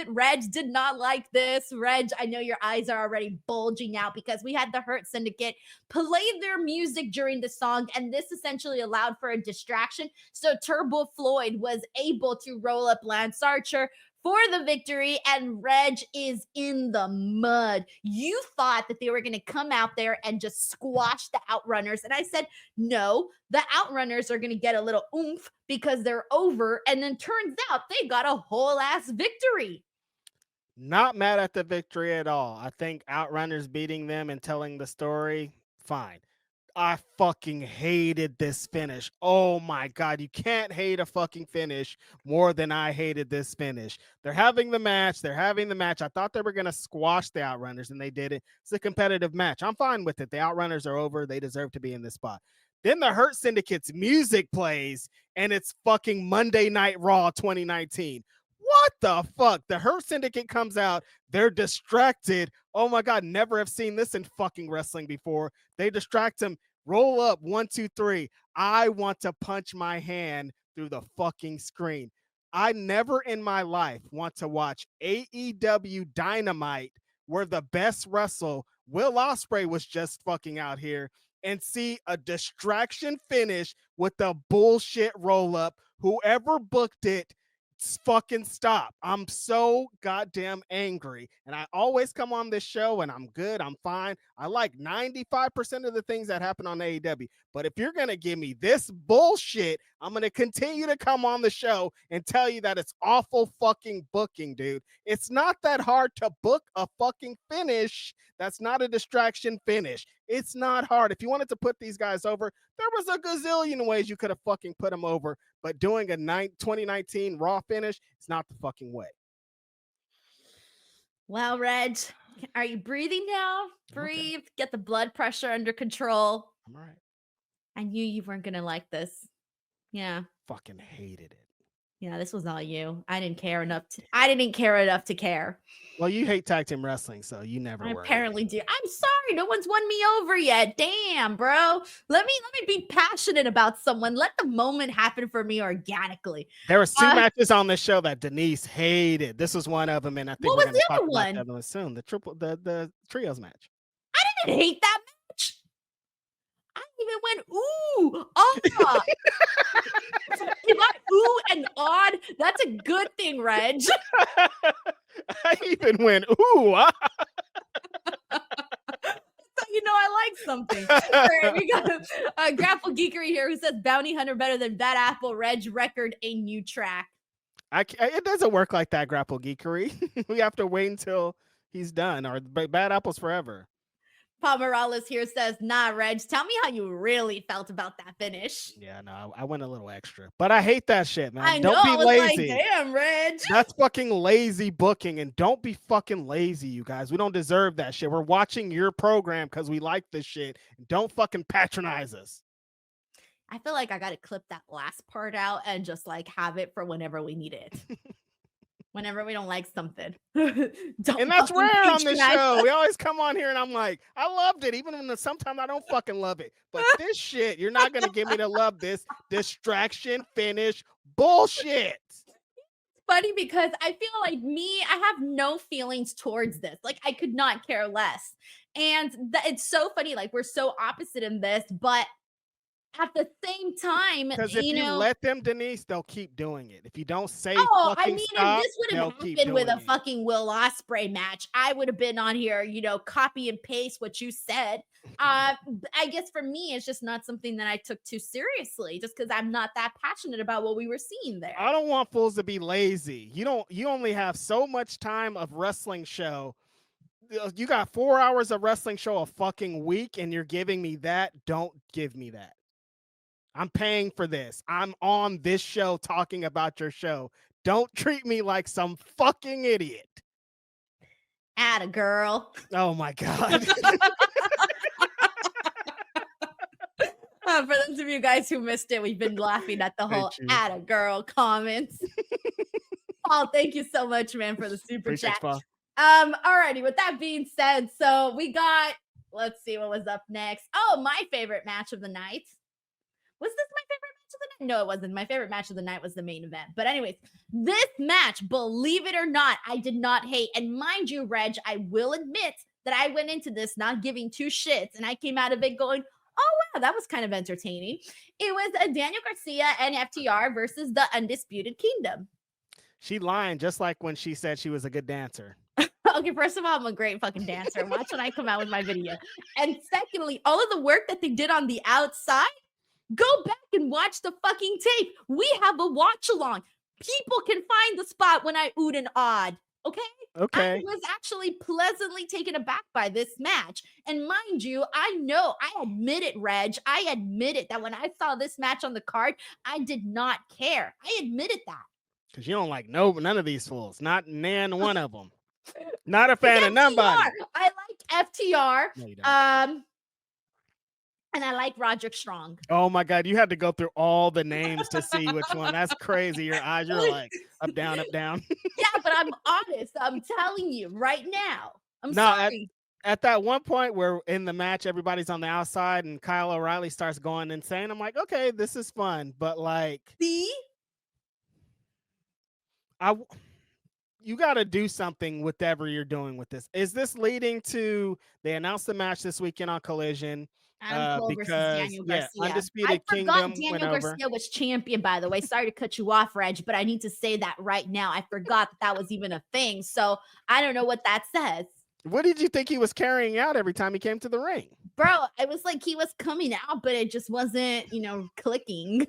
Reg did not like this. Reg, I know your eyes are already bulging out because we had the Hurt Syndicate play their music during the song, and this essentially allowed for a distraction. So Turbo Floyd was able to roll up Lance Archer for the victory, and Reg is in the mud. You thought that they were going to come out there and just squash the Outrunners. And I said, no, the Outrunners are going to get a little oomph because they're over. And then turns out they got a whole ass victory. Not mad at the victory at all. I think Outrunners beating them and telling the story, Fine. I fucking hated this finish. Oh my God. You can't hate a fucking finish more than I hated this finish. They're having the match. I thought they were going to squash the Outrunners, and they did it. It's a competitive match. I'm fine with it. The Outrunners are over. They deserve to be in this spot. Then the Hurt Syndicate's music plays, and it's fucking Monday Night Raw 2019. What the fuck? The Hurt Syndicate comes out. They're distracted. Oh my God, never have seen this in fucking wrestling before. They distract him. Roll up, 1, 2, 3. I want to punch my hand through the fucking screen. I never in my life want to watch AEW Dynamite, where the best wrestle, Will Ospreay, was just fucking out here, and see a distraction finish with the bullshit roll up. Whoever booked it, fucking stop. I'm so goddamn angry, and I always come on this show and I'm good, I'm fine. I like 95% of the things that happen on AEW, but if you're gonna give me this bullshit, I'm gonna continue to come on the show and tell you that it's awful fucking booking, dude. It's not that hard to book a fucking finish that's not a distraction finish. It's not hard. If you wanted to put these guys over, there was a gazillion ways you could have fucking put them over, but doing a 2019 Raw finish is not the fucking way. Well, Reg, are you breathing now? Breathe. Okay. Get the blood pressure under control. I'm all right. I knew you weren't going to like this. Yeah. Fucking hated it. Yeah, this was all you. I didn't care enough to care. Well, you hate tag team wrestling, so you never were. I apparently do. I'm sorry, no one's won me over yet. Damn, bro. Let me be passionate about someone. Let the moment happen for me organically. There were 2 matches on this show that Denise hated. This was one of them, and I think we're going to talk about that one soon. The trios match. I didn't hate that match. I even went ooh, ah. You got ooh and odd. That's a good thing, Reg. I even went ooh. Ah. So you know I like something. All right, we got Grapple Geekery here who says Bounty Hunter better than Bad Apple. Reg record a new track. It doesn't work like that, Grapple Geekery. We have to wait until he's done, or Bad Apple's forever. Paul Morales here says, nah, Reg, tell me how you really felt about that finish. Yeah, no, I went a little extra, but I hate that shit, man. Don't be lazy. Like, damn, Reg. That's fucking lazy booking, and don't be fucking lazy, you guys. We don't deserve that shit. We're watching your program because we like this shit. Don't fucking patronize us. I feel like I got to clip that last part out and just like have it for whenever we need it. Whenever we don't like something. And that's rare on this show. We always come on here and I'm like, I loved it, even when sometimes I don't fucking love it. But this shit, you're not going to get me to love this distraction finish bullshit. It's funny because I feel like I have no feelings towards this. Like, I could not care less. And it's so funny. Like, we're so opposite in this, but at the same time, because if you let them, Denise, they'll keep doing it. If you don't say, stop, if this would have happened with a fucking Will Ospreay match, I would have been on here, copy and paste what you said. I guess for me, it's just not something that I took too seriously, just because I'm not that passionate about what we were seeing there. I don't want fools to be lazy. You only have so much time of wrestling show. You got 4 hours of wrestling show a fucking week, and you're giving me that. Don't give me that. I'm paying for this. I'm on this show talking about your show. Don't treat me like some fucking idiot. Atta girl. Oh my God. For those of you guys who missed it, we've been laughing at the whole atta girl comments. Paul, thank you so much, man, for the super chat. Alrighty, with that being said, so we got, let's see what was up next. Oh, my favorite match of the night. Was this my favorite match of the night? No, it wasn't. My favorite match of the night was the main event. But anyways, this match, believe it or not, I did not hate. And mind you, Reg, I will admit that I went into this not giving 2 shits. And I came out of it going, oh, wow, that was kind of entertaining. It was a Daniel Garcia and FTR versus the Undisputed Kingdom. She lying just like when she said she was a good dancer. Okay, first of all, I'm a great fucking dancer. Watch when I come out with my video. And secondly, all of the work that they did on the outside, go back and watch the fucking tape. We have a watch along. People can find the spot when I oohed and awed. Okay. I Okay. was actually pleasantly taken aback by this match. And mind you, I know, I admit it, Reg. I admit it that when I saw this match on the card, I did not care. I admitted that. Because you don't like none of these fools. Not nan one of them. Not a Like fan of nobody. FTR. I liked FTR. No, you don't. And I like Roderick Strong. Oh my God, you had to go through all the names to see which one. That's crazy. Your eyes, you're like up, down, up, down. Yeah, but I'm honest. I'm telling you right now. I'm No, sorry. at that one point where in the match everybody's on the outside and Kyle O'Reilly starts going insane, I'm like, okay, this is fun, but like, See? you got to do something with whatever you're doing with this. Is this leading to they announced the match this weekend on Collision? Adam Cole versus Because Daniel yeah, Garcia. Undisputed I forgot Kingdom went Daniel over. Garcia was champion, by the way. Sorry to cut you off, Reg, but I need to say that right now. I forgot that was even a thing. So I don't know what that says. What did you think he was carrying out every time he came to the ring? Bro, it was like he was coming out, but it just wasn't, clicking.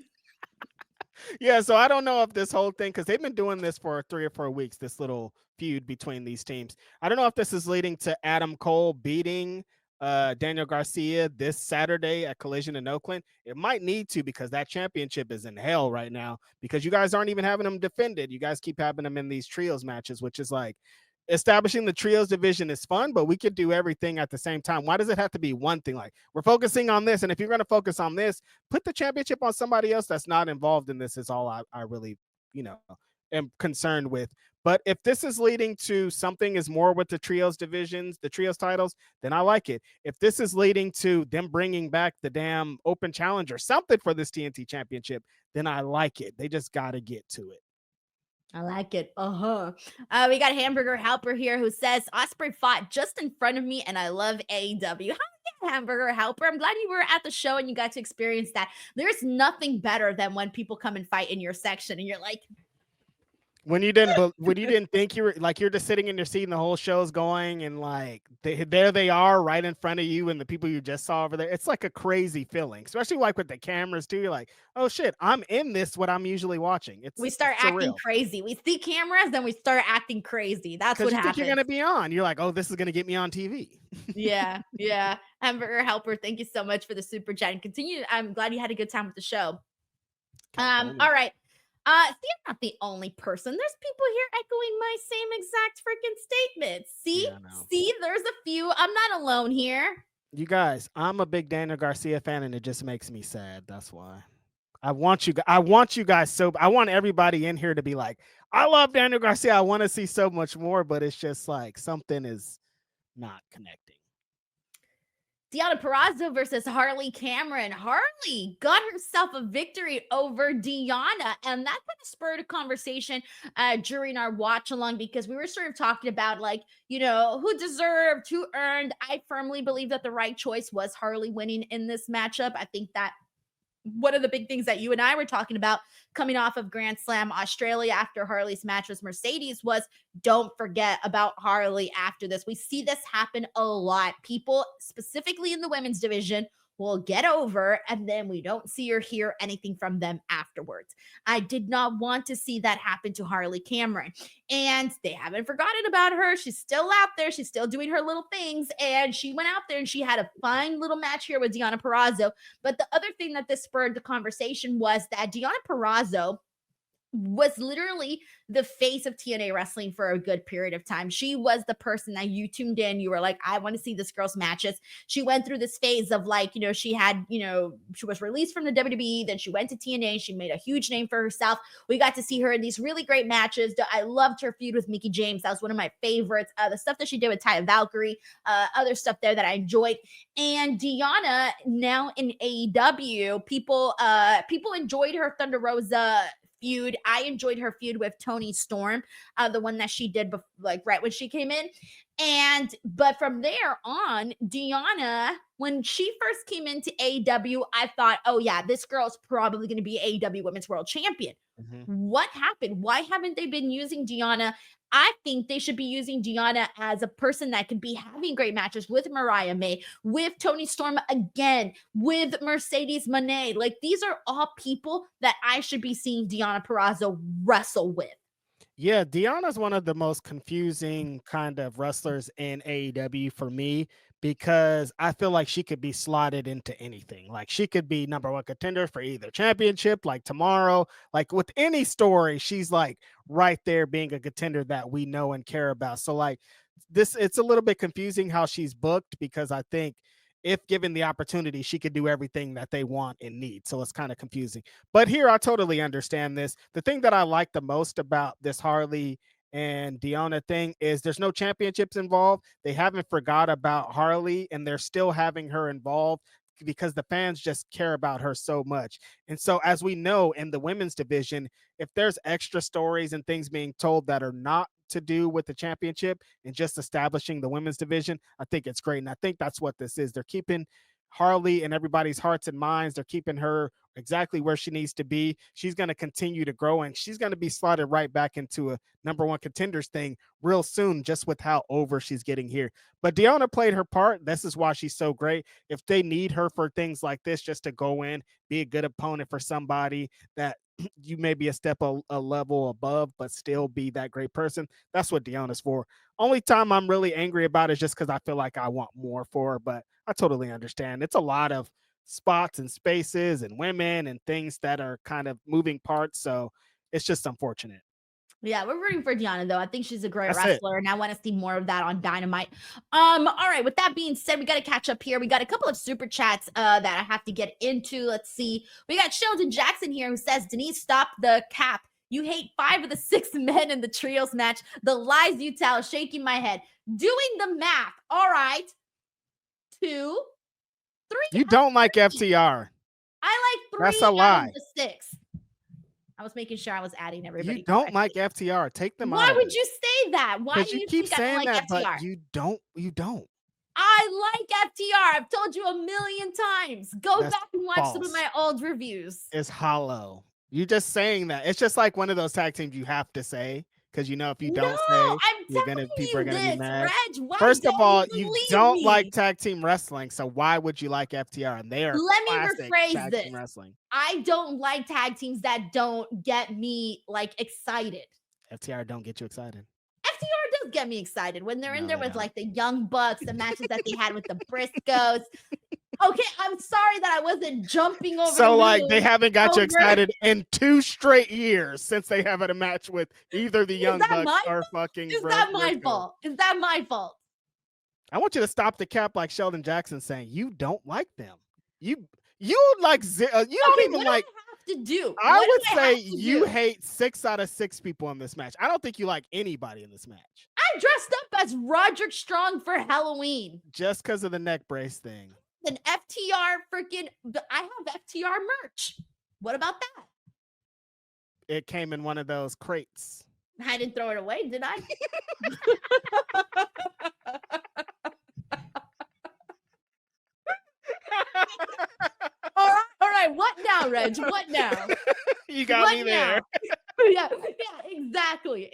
Yeah, so I don't know if this whole thing, because they've been doing this for 3 or 4 weeks, this little feud between these teams. I don't know if this is leading to Adam Cole beating Daniel Garcia this Saturday at Collision in Oakland. It might need to, because that championship is in hell right now, because you guys aren't even having them defended. You guys keep having them in these trios matches, which is like, establishing the trios division is fun, but we could do everything at the same time. Why does it have to be one thing? Like, we're focusing on this, and if you're going to focus on this, put the championship on somebody else that's not involved in this is all I really, am concerned with. But if this is leading to something is more with the trios divisions, the trios titles, then I like it. If this is leading to them bringing back the damn open challenge or something for this TNT championship, then I like it. They just got to get to it. I like it. We got Hamburger Helper here who says Osprey fought just in front of me and I love AEW. Hi, Hamburger Helper. I'm glad you were at the show and you got to experience that. There's nothing better than when people come and fight in your section and you're like, when you didn't think you were like, you're just sitting in your seat and the whole show's going and like there they are right in front of you and the people you just saw over there. It's like a crazy feeling, especially like with the cameras too. You're like, oh shit, I'm in this, what I'm usually watching. we start acting crazy. We see cameras, then we start acting crazy. That's what happens. You're gonna be on. You're like, oh, this is gonna get me on TV. Yeah. Hamburger Helper, thank you so much for the super chat and continue. I'm glad you had a good time with the show. All right. See, I'm not the only person. There's people here echoing my same exact freaking statements. See, there's a few. I'm not alone here. You guys, I'm a big Daniel Garcia fan, and it just makes me sad. That's why. I want you guys so. I want everybody in here to be like, I love Daniel Garcia. I want to see so much more, but it's just like something is not connecting. Deonna Purrazzo versus Harley Cameron. Harley got herself a victory over Deonna, and that kind of spurred a conversation during our watch along because we were sort of talking about like, who deserved, who earned. I firmly believe that the right choice was Harley winning in this matchup. I think that one of the big things that you and I were talking about coming off of Grand Slam Australia after Harley's match with Mercedes was don't forget about Harley after this. We see this happen a lot. People, specifically in the women's division, will get over and then we don't see or hear anything from them afterwards. I did not want to see that happen to Harley Cameron. And they haven't forgotten about her. She's still out there. She's still doing her little things. And she went out there and she had a fine little match here with Deonna Purrazzo. But the other thing that this spurred the conversation was that Deonna Purrazzo was literally the face of TNA wrestling for a good period of time. She was the person that you tuned in. You were like, I want to see this girl's matches. She went through this phase of like, she had, she was released from the WWE. Then she went to TNA. She made a huge name for herself. We got to see her in these really great matches. I loved her feud with Mickie James. That was one of my favorites. The stuff that she did with Taya Valkyrie, other stuff there that I enjoyed. And Deonna now in AEW, people enjoyed her Thunder Rosa feud. I enjoyed her feud with Toni Storm, the one that she did right when she came in. But from there on, Deonna, when she first came into AEW, I thought, oh yeah, this girl's probably going to be AEW Women's World Champion. Mm-hmm. What happened? Why haven't they been using Deonna? I think they should be using Deonna as a person that could be having great matches with Mariah May, with Toni Storm again, with Mercedes Moné. Like, these are all people that I should be seeing Deonna Purrazzo wrestle with. Yeah, Deanna's one of the most confusing kind of wrestlers in AEW for me because I feel like she could be slotted into anything. Like she could be number one contender for either championship, like tomorrow. Like with any story, she's like right there being a contender that we know and care about. So like this, it's a little bit confusing how she's booked because I think if given the opportunity, she could do everything that they want and need. So it's kind of confusing. But here, I totally understand this. The thing that I like the most about this Harley and Deonna thing is there's no championships involved. They haven't forgot about Harley and they're still having her involved because the fans just care about her so much. And so, as we know in the women's division, if there's extra stories and things being told that are not to do with the championship and just establishing the women's division, I think it's great. And I think that's what this is. They're keeping Harley in everybody's hearts and minds. They're keeping her exactly where she needs to be. She's going to continue to grow and she's going to be slotted right back into a number one contenders thing real soon, just with how over she's getting here. But Deonna played her part. This is why she's so great. If they need her for things like this, just to go in, be a good opponent for somebody that you may be a step a level above, but still be that great person. That's what Deonna's for. Only time I'm really angry about is just because I feel like I want more for her, but I totally understand. It's a lot of spots and spaces and women and things that are kind of moving parts. So it's just unfortunate. Yeah, we're rooting for Deonna though. I think she's a great That's wrestler, and I want to see more of that on Dynamite. All right. With that being said, we got to catch up here. We got a couple of super chats that I have to get into. Let's see. We got Sheldon Jackson here who says, "Denise, stop the cap. You hate 5 of the 6 men in the trios match. The lies you tell." Shaking my head. Doing the math. All right. 2, 3. You don't like FTR. I like 3 That's a out lie. of the 6. I was making sure I was adding everybody. You don't correctly. like FTR. Take them out. Why would you say that? Why Because do you you keep think I don't saying like that, FTR? but you don't. You don't. I like FTR. I've told you a million times. Go That's back and watch some of false. my old reviews. It's hollow. You just saying that. It's just like one of those tag teams you have to say because you know if you don't say, I'm you're telling people are you gonna be this, mad. Reg. Why First of don't all, you you believe don't me? like tag team wrestling, so why would you like FTR? And they are Let me classic rephrase tag this. team wrestling. I don't like tag teams that don't get me like excited. FTR don't get you excited. FTR does get me excited when they're in No, there they with don't. like the Young Bucks, the matches that they had with the Briscoes. Okay, I'm sorry that I wasn't jumping over. So the like they moon haven't got you over- excited in 2 straight years since they haven't a match with either the Young that Bucks my or fucking Is that my Briscoe. fault? Is that my fault? I want you to stop the cap like Sheldon Jackson saying you don't like them. You like you don't Okay, even what like. do I have to do? I What would do I say have to you do? hate 6 out of 6 people in this match. I don't think you like anybody in this match. I dressed up as Roderick Strong for Halloween. Just because of the neck brace thing. An FTR freaking. I have FTR merch. What about that? It came in one of those crates. I didn't throw it away, did I? All right. What now, Reg? What now? You got What me there. yeah, exactly.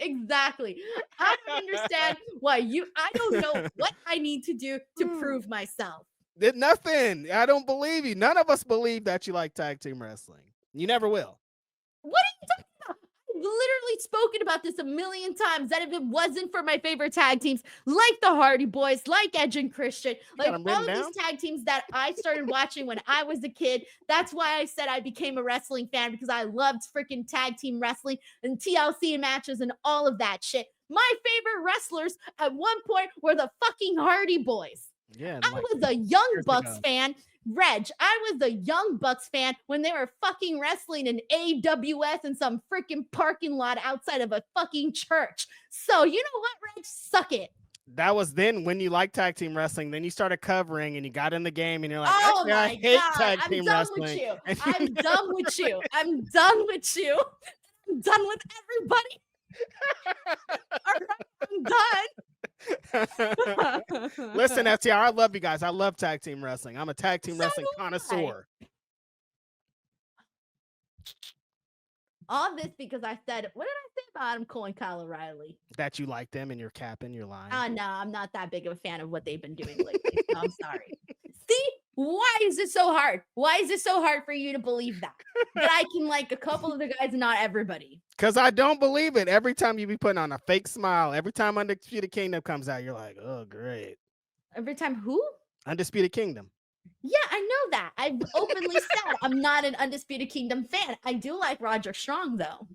I don't understand why I don't know what I need to do to prove myself. Did nothing. I don't believe you. None of us believe that you like tag team wrestling. You never will. What are you talking about? I've literally spoken about this a million times that if it wasn't for my favorite tag teams, like the Hardy Boys, like Edge and Christian, like all of these tag teams that I started watching when I was a kid, that's why I said I became a wrestling fan, because I loved freaking tag team wrestling and TLC matches and all of that shit. My favorite wrestlers at one point were the fucking Hardy Boys. Yeah, I was a Young Bucks fan. Reg, I was a Young Bucks fan when they were fucking wrestling in AWS in some freaking parking lot outside of a fucking church. So, you know what, Reg? Suck it. That was then when you liked tag team wrestling. Then you started covering and you got in the game and you're like, oh actually, I hate tag team wrestling. I'm done with you. I'm done with you. I'm done with everybody. All right, I'm done. Listen, FTR, I love you guys. I love tag team wrestling. I'm a tag team wrestling connoisseur. All this because I said, what did I say about Adam Cole and Kyle O'Reilly? That you like them and you're capping, you're lying. No, I'm not that big of a fan of what they've been doing lately. So I'm sorry. See, Why is it so hard? Why is it so hard for you to believe that? That I can like a couple of the guys and not everybody? Because I don't believe it. Every time you be putting on a fake smile, every time Undisputed Kingdom comes out, you're like, oh, great. Every time who? Undisputed Kingdom. Yeah, I know that. I've openly said I'm not an Undisputed Kingdom fan. I do like Roderick Strong, though.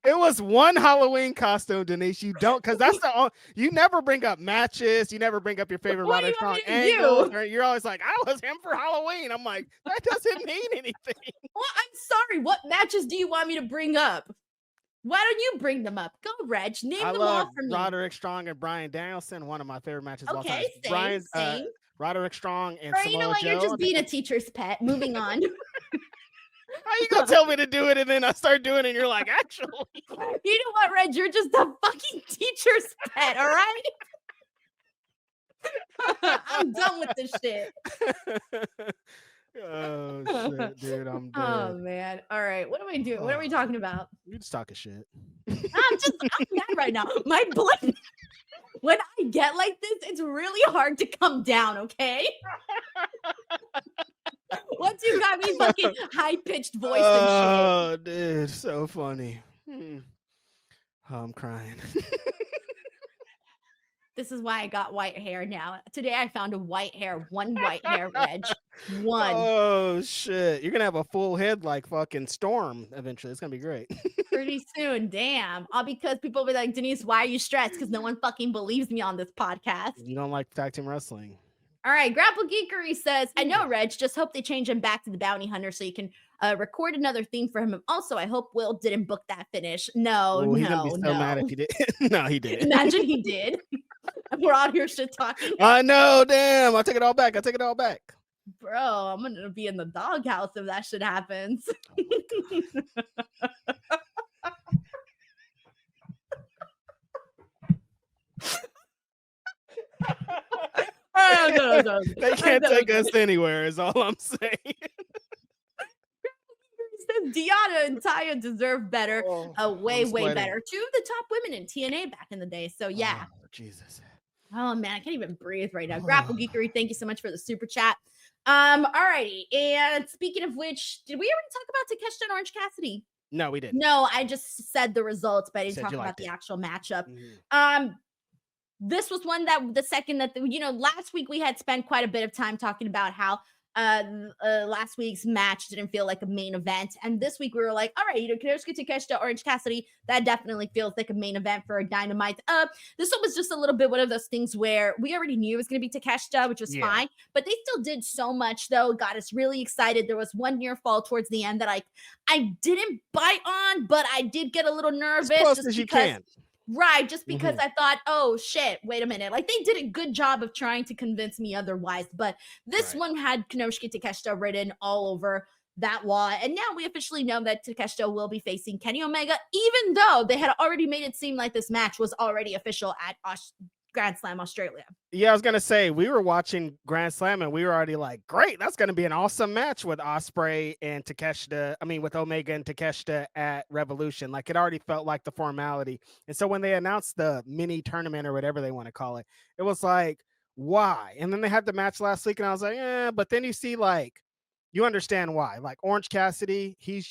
It was one Halloween costume, Denise. You don't, because that's the you never bring up matches. You never bring up your favorite What do Roderick you want Strong me to angles. do? Or you're always like, I was him for Halloween. I'm like, that doesn't mean anything. Well, I'm sorry. What matches do you want me to bring up? Why don't you bring them up? Go, Reg. Name I them love all for me. Roderick Strong and Brian Danielson. One of my favorite matches of all time. Okay, same. Roderick Strong and Or Samoa you know what? Joe. You're just being a teacher's pet. Moving on. How you gonna tell me to do it and then I start doing it and you're like, actually? You know what, Reg? You're just a fucking teacher's pet, all right? I'm done with this shit. Oh shit, dude, I'm dead. Oh man. All right. What am I doing? What are we talking about? You're just talking shit. I'm mad right now. My blood. When I get like this, it's really hard to come down, okay? Once you got me fucking high-pitched voice and shit. Oh, dude, so funny. Oh, I'm crying. This is why I got white hair now. Today I found one white hair, Reg. One. Oh shit. You're gonna have a full head like fucking Storm eventually. It's gonna be great. Pretty soon, damn. All because people will be like, Denise, why are you stressed? Because no one fucking believes me on this podcast. You don't like tag team wrestling. All right, Grapple Geekery says, I know, Reg, just hope they change him back to the bounty hunter so you can record another theme for him. Also, I hope Will didn't book that finish. No, he's gonna be so mad if he did. No, he did. Imagine he did. We're out here shit talking. I know, damn. I'll take it all back. Bro, I'm gonna be in the doghouse if that shit happens. No. They can't take us anywhere, is all I'm saying. Says Deanna and Taya deserve better. Way better. Two of the top women in TNA back in the day. So yeah. Oh, Jesus. Oh man, I can't even breathe right now. Grapple Geekery, thank you so much for the super chat. Alrighty. And speaking of which, did we already talk about Takeshita and Orange Cassidy? No, we didn't. No, I just said the results, but I didn't talk about the actual matchup. This was one that the second that last week we had spent quite a bit of time talking about how last week's match didn't feel like a main event, and this week we were like, all right, Konosuke Takeshita, Orange Cassidy, that definitely feels like a main event for a Dynamite. This one was just a little bit one of those things where we already knew it was going to be Takeshita, which was fine, but they still did so much though, got us really excited. There was one near fall towards the end that I didn't bite on, but I did get a little nervous. As close as you can. Right, just because I thought, oh shit, wait a minute. Like they did a good job of trying to convince me otherwise, but this one had Konosuke Takeshita written all over that wall. And now we officially know that Takeshita will be facing Kenny Omega, even though they had already made it seem like this match was already official at Grand Slam Australia. Yeah, I was gonna say we were watching Grand Slam and we were already like, great, that's gonna be an awesome match with Ospreay and Takeshita. I mean, with Omega and Takeshita at Revolution. Like it already felt like the formality. And so when they announced the mini tournament or whatever they want to call it, it was like, why? And then they had the match last week, and I was like, but then you see, like, you understand why. Like Orange Cassidy, he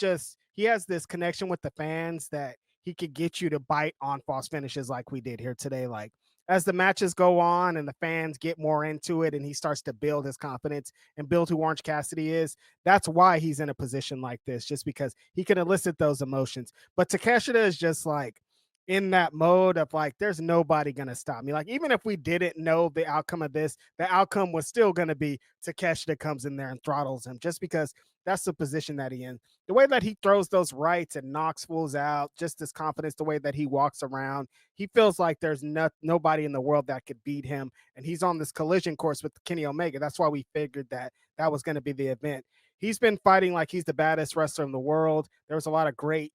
has this connection with the fans that he could get you to bite on false finishes like we did here today. Like as the matches go on and the fans get more into it and he starts to build his confidence and build who Orange Cassidy is, that's why he's in a position like this, just because he can elicit those emotions. But Takeshita is just like in that mode of like, there's nobody going to stop me. Like, even if we didn't know the outcome of this, the outcome was still going to be Takeshita comes in there and throttles him, just because that's the position that he in. The way that he throws those rights and knocks fools out, just his confidence, the way that he walks around, he feels like there's nobody in the world that could beat him. And he's on this collision course with Kenny Omega. That's why we figured that was going to be the event. He's been fighting like he's the baddest wrestler in the world. There was a lot of great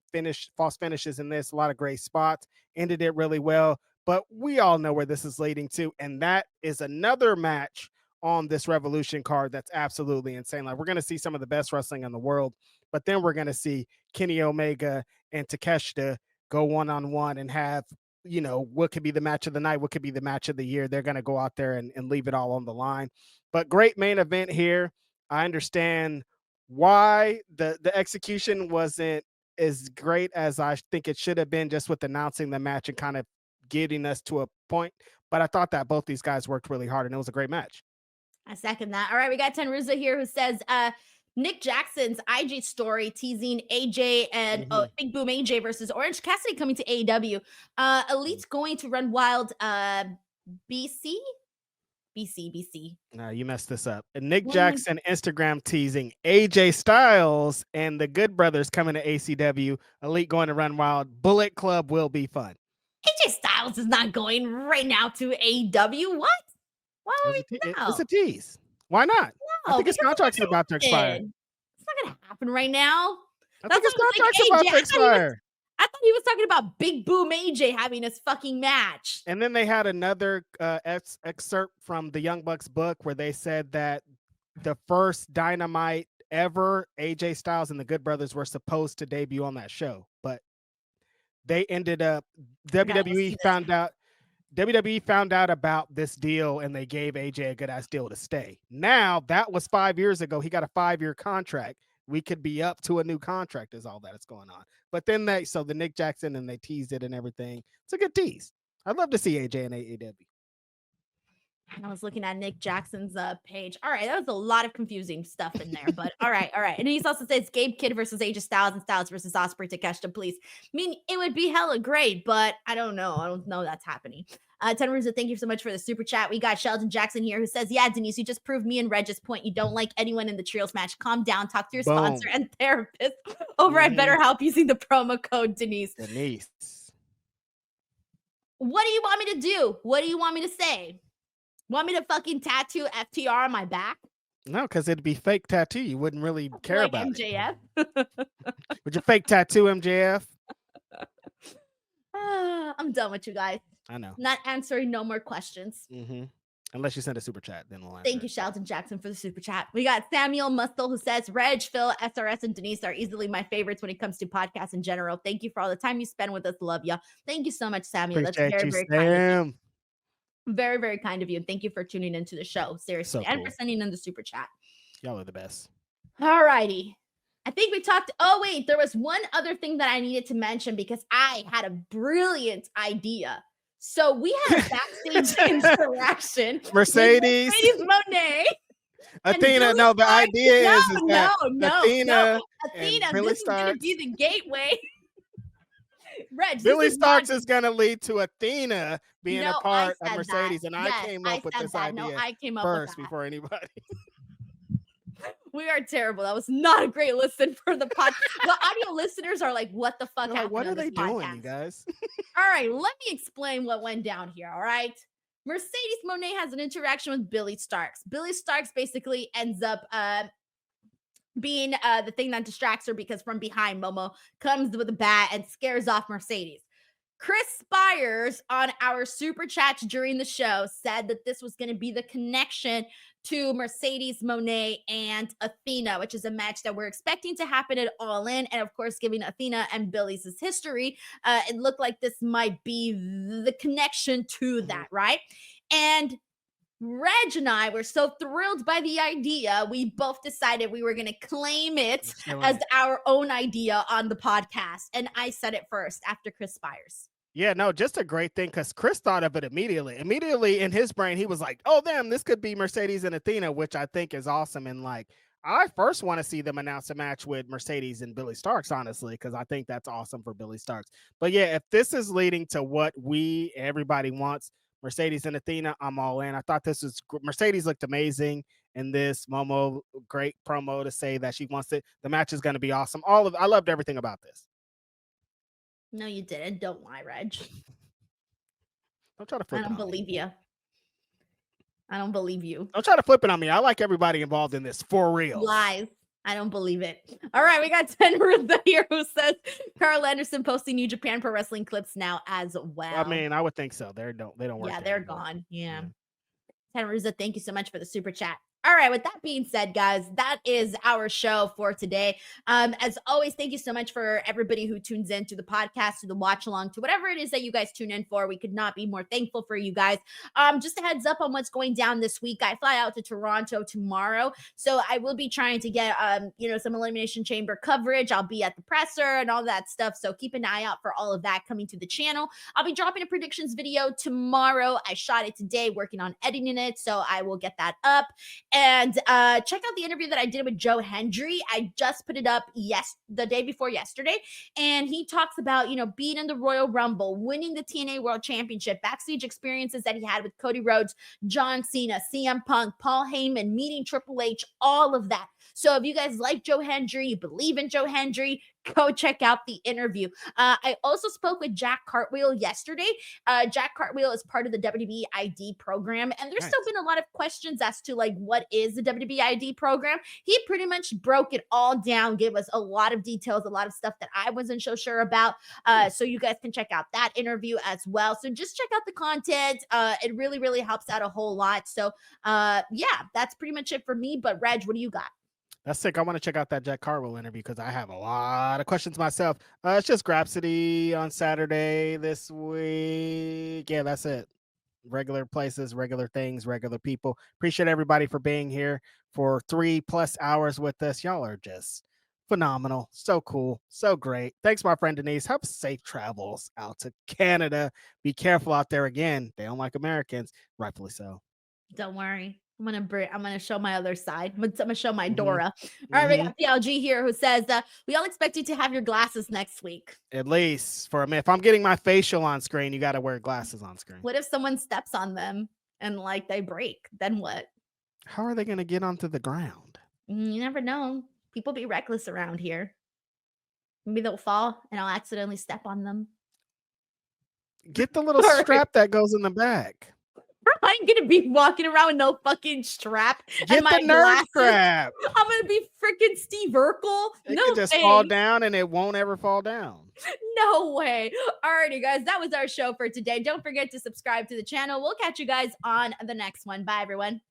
false finishes in this, a lot of great spots, ended it really well. But we all know where this is leading to. And that is another match on this Revolution card that's absolutely insane. Like, we're going to see some of the best wrestling in the world, but then we're going to see Kenny Omega and Takeshita go one-on-one and have what could be the match of the night, what could be the match of the year. They're going to go out there and leave it all on the line. But great main event here. I understand why the execution wasn't as great as I think it should have been, just with announcing the match and kind of getting us to a point. But I thought that both these guys worked really hard, and it was a great match. I second that. All right, we got Tenruza here who says, Nick Jackson's IG story teasing AJ and Big Boom AJ versus Orange Cassidy coming to AEW. Elite's going to run wild. BC. No, you messed this up. And Nick Jackson Instagram teasing AJ Styles and the Good Brothers coming to ACW. Elite going to run wild. Bullet Club will be fun. AJ Styles is not going right now to AEW. What? Why would we know? It's a tease. Why not? No, I think his contract's about to expire. It's not going to happen right now. I think his contract's about to expire. I thought he was talking about Big Boom AJ having his fucking match. And then they had another excerpt from the Young Bucks book where they said that the first Dynamite ever, AJ Styles and the Good Brothers were supposed to debut on that show, but they ended up WWE found out about this deal, and they gave AJ a good ass deal to stay. Now that was 5 years ago. He got a 5-year contract. We could be up to a new contract is all that's going on. But then the Nick Jackson, and they teased it and everything. It's a good tease. I'd love to see AJ in AEW. I was looking at Nick Jackson's page. All right, that was a lot of confusing stuff in there, but all right. And he also says Gabe Kidd versus AJ Styles and Styles versus Ospreay Takeshita, please. I mean, it would be hella great, but I don't know. I don't know that's happening. Tenruza, thank you so much for the super chat. We got Sheldon Jackson here who says, yeah, Denise, you just proved me and Reg's point. You don't like anyone in the trios match. Calm down. Talk to your sponsor and therapist over at BetterHelp using the promo code Denise. What do you want me to do? What do you want me to say? Want me to fucking tattoo FTR on my back? No, because it'd be fake tattoo. You wouldn't really care like about MJF? it. Would you fake tattoo MJF? I'm done with you guys. I know. Not answering no more questions. Unless you send a super chat, then we'll answer. Thank you, Sheldon Jackson, for the super chat. We got Samuel Mustel who says, Reg, Phil, SRS, and Denise are easily my favorites when it comes to podcasts in general. Thank you for all the time you spend with us. Love you. Thank you so much, Samuel. Appreciate That's very, you, very Sam. kind of you. Very, very kind of you. And thank you for tuning into the show. Seriously. So and cool. for sending in the super chat. Y'all are the best. All righty. I think we talked. Oh, wait. There was one other thing that I needed to mention because I had a brilliant idea. So we had a backstage interaction. Mercedes Moné. Athena. No, the idea is that Athena and Billy this Starks. is going to be the gateway. Reg, Billy Starks is going to lead to Athena being a part of Mercedes. That. And I came up with this idea first before anybody. We are terrible. That was not a great listen for the podcast. The audio listeners are like, what the fuck happened? What are they doing, you guys? All right, let me explain what went down here, all right? Mercedes Moné has an interaction with Billy Starks. Billy Starks basically ends up being the thing that distracts her because from behind, Momo comes with a bat and scares off Mercedes. Chris Spires on our super chats during the show said that this was going to be the connection to Mercedes Moné and Athena, which is a match that we're expecting to happen at All In. And of course, given Athena and Billy's history, it looked like this might be the connection to that, right? And Reg and I were so thrilled by the idea, we both decided we were going to claim it as our own idea on the podcast. And I said it first after Chris Spires. Yeah, no, just a great thing because Chris thought of it immediately. Immediately in his brain, he was like, oh, damn, this could be Mercedes and Athena, which I think is awesome. And like, I first want to see them announce a match with Mercedes and Billy Starks, honestly, because I think that's awesome for Billy Starks. But yeah, if this is leading to what everybody wants, Mercedes and Athena, I'm all in. I thought this was Mercedes looked amazing in this. Momo, great promo to say that she wants it. The match is going to be awesome. I loved everything about this. No, you didn't. Don't lie, Reg. Don't try to flip it on me. I don't believe you. I don't believe you. Don't try to flip it on me. I like everybody involved in this for real. Lies. I don't believe it. All right, we got Tenruza here who says Carl Anderson posting New Japan Pro Wrestling clips now as well. I mean, I would think so. They don't work. Yeah, they're gone. Yeah. Tenruza, thank you so much for the super chat. All right, with that being said, guys, that is our show for today. As always, thank you so much for everybody who tunes in to the podcast, to the watch along, to whatever it is that you guys tune in for. We could not be more thankful for you guys. Just a heads up on what's going down this week. I fly out to Toronto tomorrow, so I will be trying to get some Elimination Chamber coverage. I'll be at the presser and all that stuff, so keep an eye out for all of that coming to the channel. I'll be dropping a predictions video tomorrow. I shot it today, working on editing it, so I will get that up. And check out the interview that I did with Joe Hendry. I just put it up the day before yesterday. And he talks about, being in the Royal Rumble, winning the TNA World Championship, backstage experiences that he had with Cody Rhodes, John Cena, CM Punk, Paul Heyman, meeting Triple H, all of that. So if you guys like Joe Hendry, you believe in Joe Hendry, go check out the interview. I also spoke with Jack Cartwheel yesterday. Jack Cartwheel is part of the WWE ID program, and there's still been a lot of questions as to what is the WWE ID program. He pretty much broke it all down, gave us a lot of details, a lot of stuff that I wasn't so sure about. So you guys can check out that interview as well. So just check out the content. It really, really helps out a whole lot. So that's pretty much it for me. But Reg, what do you got? That's sick. I want to check out that Jack Carwell interview because I have a lot of questions myself. It's just Grapsody on Saturday this week. Yeah, that's it. Regular places, regular things, regular people. Appreciate everybody for being here for 3+ hours with us. Y'all are just phenomenal. So cool. So great. Thanks, my friend Denise. Have safe travels out to Canada. Be careful out there again. They don't like Americans. Rightfully so. Don't worry. I'm gonna show my other side. I'm gonna show my Dora. All right, we got PLG here who says we all expect you to have your glasses next week. At least for a minute. If I'm getting my facial on screen, you got to wear glasses on screen. What if someone steps on them and they break? Then what? How are they gonna get onto the ground? You never know. People be reckless around here. Maybe they'll fall and I'll accidentally step on them. Get the little strap that goes in the back. I'm gonna be walking around with no fucking strap. Get and my the nerd strap. I'm gonna be freaking Steve Urkel. It could just fall down and it won't ever fall down. No way. Alrighty, guys, that was our show for today. Don't forget to subscribe to the channel. We'll catch you guys on the next one. Bye, everyone.